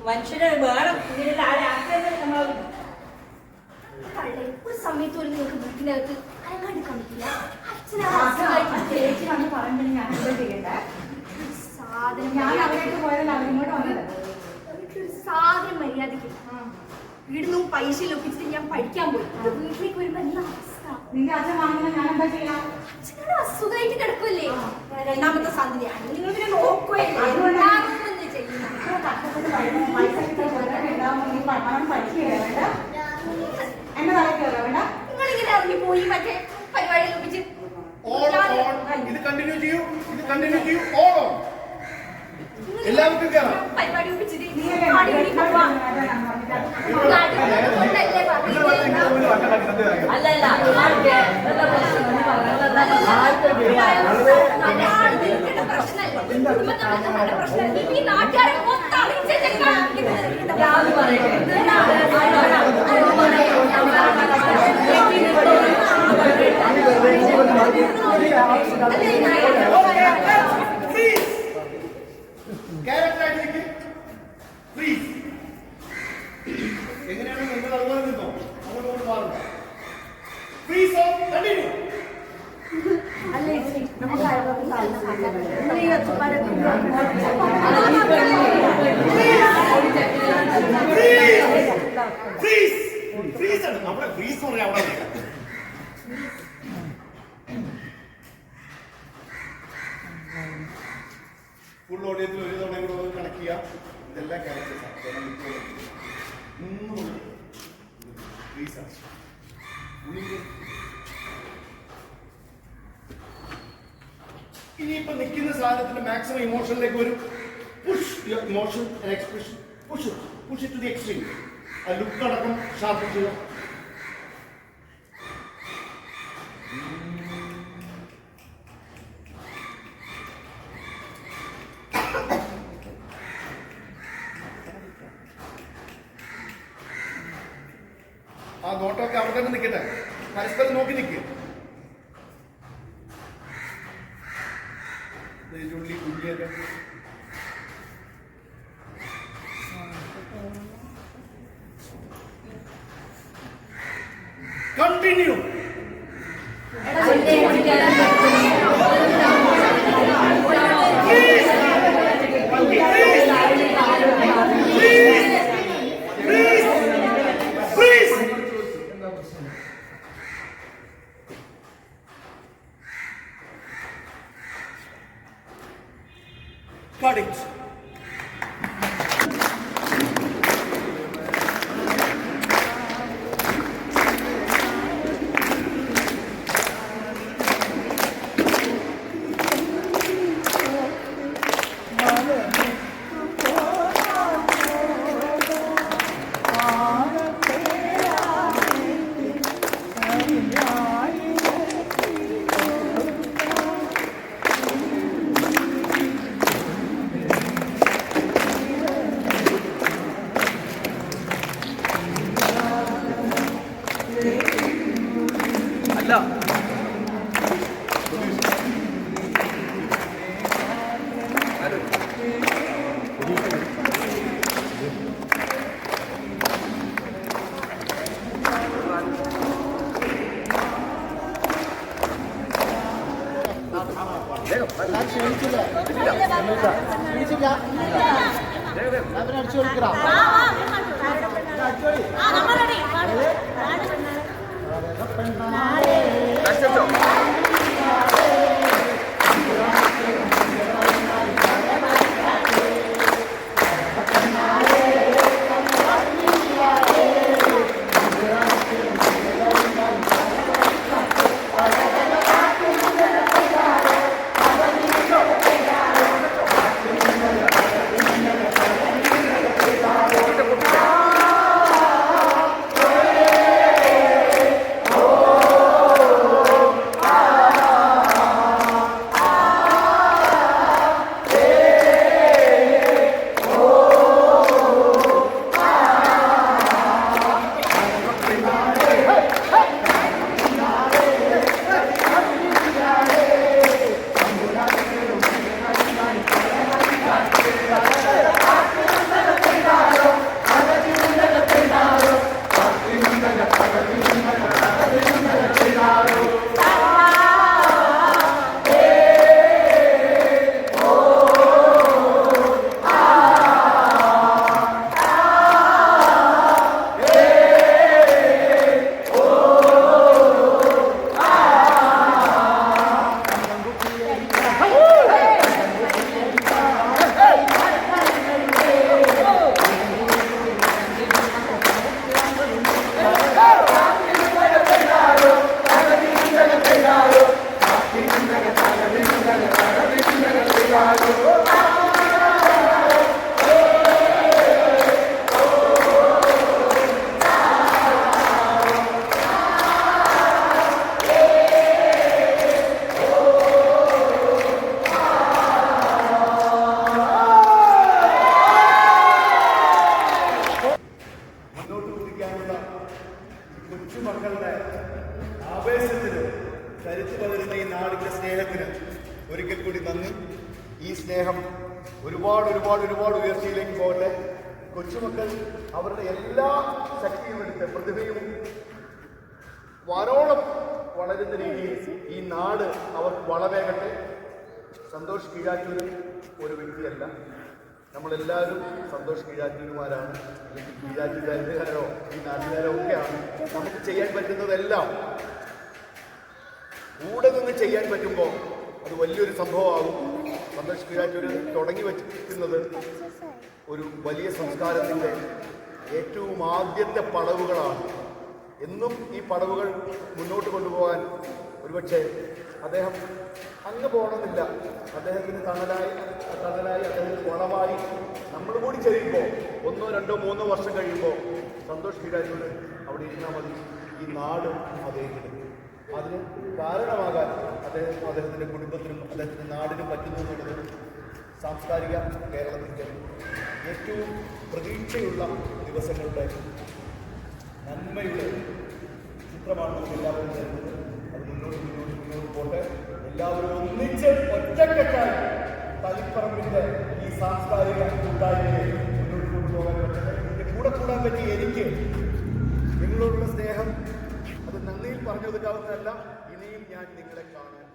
മനുഷ്യന് വേണം ഇതിനുള്ള ഒരു സമയത്ത് ഒരു നിങ്ങൾക്ക് വീട്ടിനകത്ത് അരങ്ങാണ്ട് കാണിക്കില്ല സാധനം മര്യാദയ്ക്ക് വീടിനും പൈസ ലഭിച്ചിട്ട് ഞാൻ പഠിക്കാൻ പോയി വീട്ടിലേക്ക് വരുമ്പോ എന്താ അവസ്ഥ? അച്ഛനോട് അസുഖമായിട്ട് കിടക്കുമല്ലേ? രണ്ടാമത്തെ സാധ്യതയാണ് നിങ്ങൾ പിന്നെ നോക്കുവല്ലേ നിങ്ങളിങ്ങനെ ഇറങ്ങി പോയി മറ്റേ പരിപാടി ലഭിച്ച് ഇത് കണ്ടിന്യൂ ചെയ്യൂ, ഇത് കണ്ടിന്യൂ ചെയ്യൂ. ഓണോ എല്ലാവർക്കും കേറാം. പരിപാടി ലഭിച്ചിട്ട് അല്ലല്ല നാട്ടുകാരെ മൊത്തം എങ്ങനെയാണ് നിങ്ങൾ അതുപോലെ നിന്നോ? അങ്ങോട്ട് മാറുക. Freeze on, continue. Freeze! Freeze ആണ്. അവിടെ freeze എന്ന് പറയാം. അവിടെ ഫുൾ ഓഡിയത്തിൽ ഒരു തവണ കൂടെ കണക്ട് ചെയ്യുക. ഇതെല്ലാം ക്യാരക്ടേഴ്സാണ്. ഇനിയിപ്പോ നിൽക്കുന്ന സാധനത്തിന്റെ മാക്സിമം ഇമോഷനിലേക്ക് ഒരു push emotion expression push to the extreme. ആ ലുക്ക് അടക്കം ഷാർപ്പ് ചെയ്യുക. ആ നോട്ടൊക്കെ അവിടെ തന്നെ നിൽക്കട്ടെ, പരസ്പരം നോക്കി നിൽക്കുക. ഉള്ളി ഉള്ളിയൊക്കെ കണ്ടിന്യൂ. Got it. ഒരുപാട് ഉയർച്ചയിലേക്ക് പോകട്ടെ. കൊച്ചുമക്കൾ അവരുടെ എല്ലാ ശക്തിയും എടുത്ത് പ്രതിഭയും വാരോളം വളരുന്ന രീതിയിൽ ഈ നാട് അവർ വളമേകട്ടെ. സന്തോഷ് കീഴാറ്റൂർ ഒരു വ്യക്തിയല്ല, നമ്മളെല്ലാവരും സന്തോഷ് കീഴാറ്റൂരുമാരാണ്, അല്ലെങ്കിൽ കീഴാറ്റൂരുകാരോ ഈ നാട്ടുകാരോ ഒക്കെയാണ്. നമുക്ക് ചെയ്യാൻ പറ്റുന്നതെല്ലാം കൂടെ നിന്ന് ചെയ്യാൻ പറ്റുമ്പോൾ അത് വലിയൊരു സംഭവമാകും. സന്തോഷ് കീഴാറ്റൂർ തുടങ്ങി വച്ചിരിക്കുന്നത് ഒരു വലിയ സംസ്കാരത്തിൻ്റെ ഏറ്റവും ആദ്യത്തെ പടവുകളാണ്. എന്നും ഈ പടവുകൾ മുന്നോട്ട് കൊണ്ടുപോകാൻ ഒരുപക്ഷെ അദ്ദേഹം അങ്ങ് പോകണമെന്നില്ല. അദ്ദേഹത്തിന് തണലായി അദ്ദേഹത്തിന് വളമായി നമ്മൾ കൂടി ചെയ്യുമ്പോൾ 1, 2, 3 വർഷം കഴിയുമ്പോൾ സന്തോഷ് കീഴാറ്റൂർ അവിടെ ഇരുന്നാൽ മതി. ഈ നാട് അത് ഏറ്റെടുക്കും. അതിന് കാരണമാകാൻ അദ്ദേഹത്തിൻ്റെ കുടുംബത്തിനും അദ്ദേഹത്തിൻ്റെ നാടിനും പറ്റുന്നു എന്നുള്ളത് സാംസ്കാരിക കേരളത്തിൻ്റെ ഏറ്റവും പ്രതീക്ഷയുള്ള ദിവസങ്ങളുടെ നന്മയുടെ ചിത്രമാണ് നമുക്ക് എല്ലാവരും തരുന്നത്. അത് മുന്നോട്ട് പോട്ടെ. എല്ലാവരും ഒന്നിച്ച് ഒറ്റക്കെട്ടായി തളിപ്പറമ്പിൻ്റെ ഈ സാംസ്കാരിക കൂട്ടായ്മയെ മുന്നോട്ട് കൊണ്ടുപോകാൻ പറ്റട്ടെ. ഇതിൻ്റെ കൂടെ കൂടാൻ പറ്റി എനിക്ക് നിങ്ങളോടുള്ള സ്നേഹം അത് നന്ദിയിൽ പറഞ്ഞു തീർക്കാവുന്നതല്ല. ഇനിയും ഞാൻ നിങ്ങളെ കാണാൻ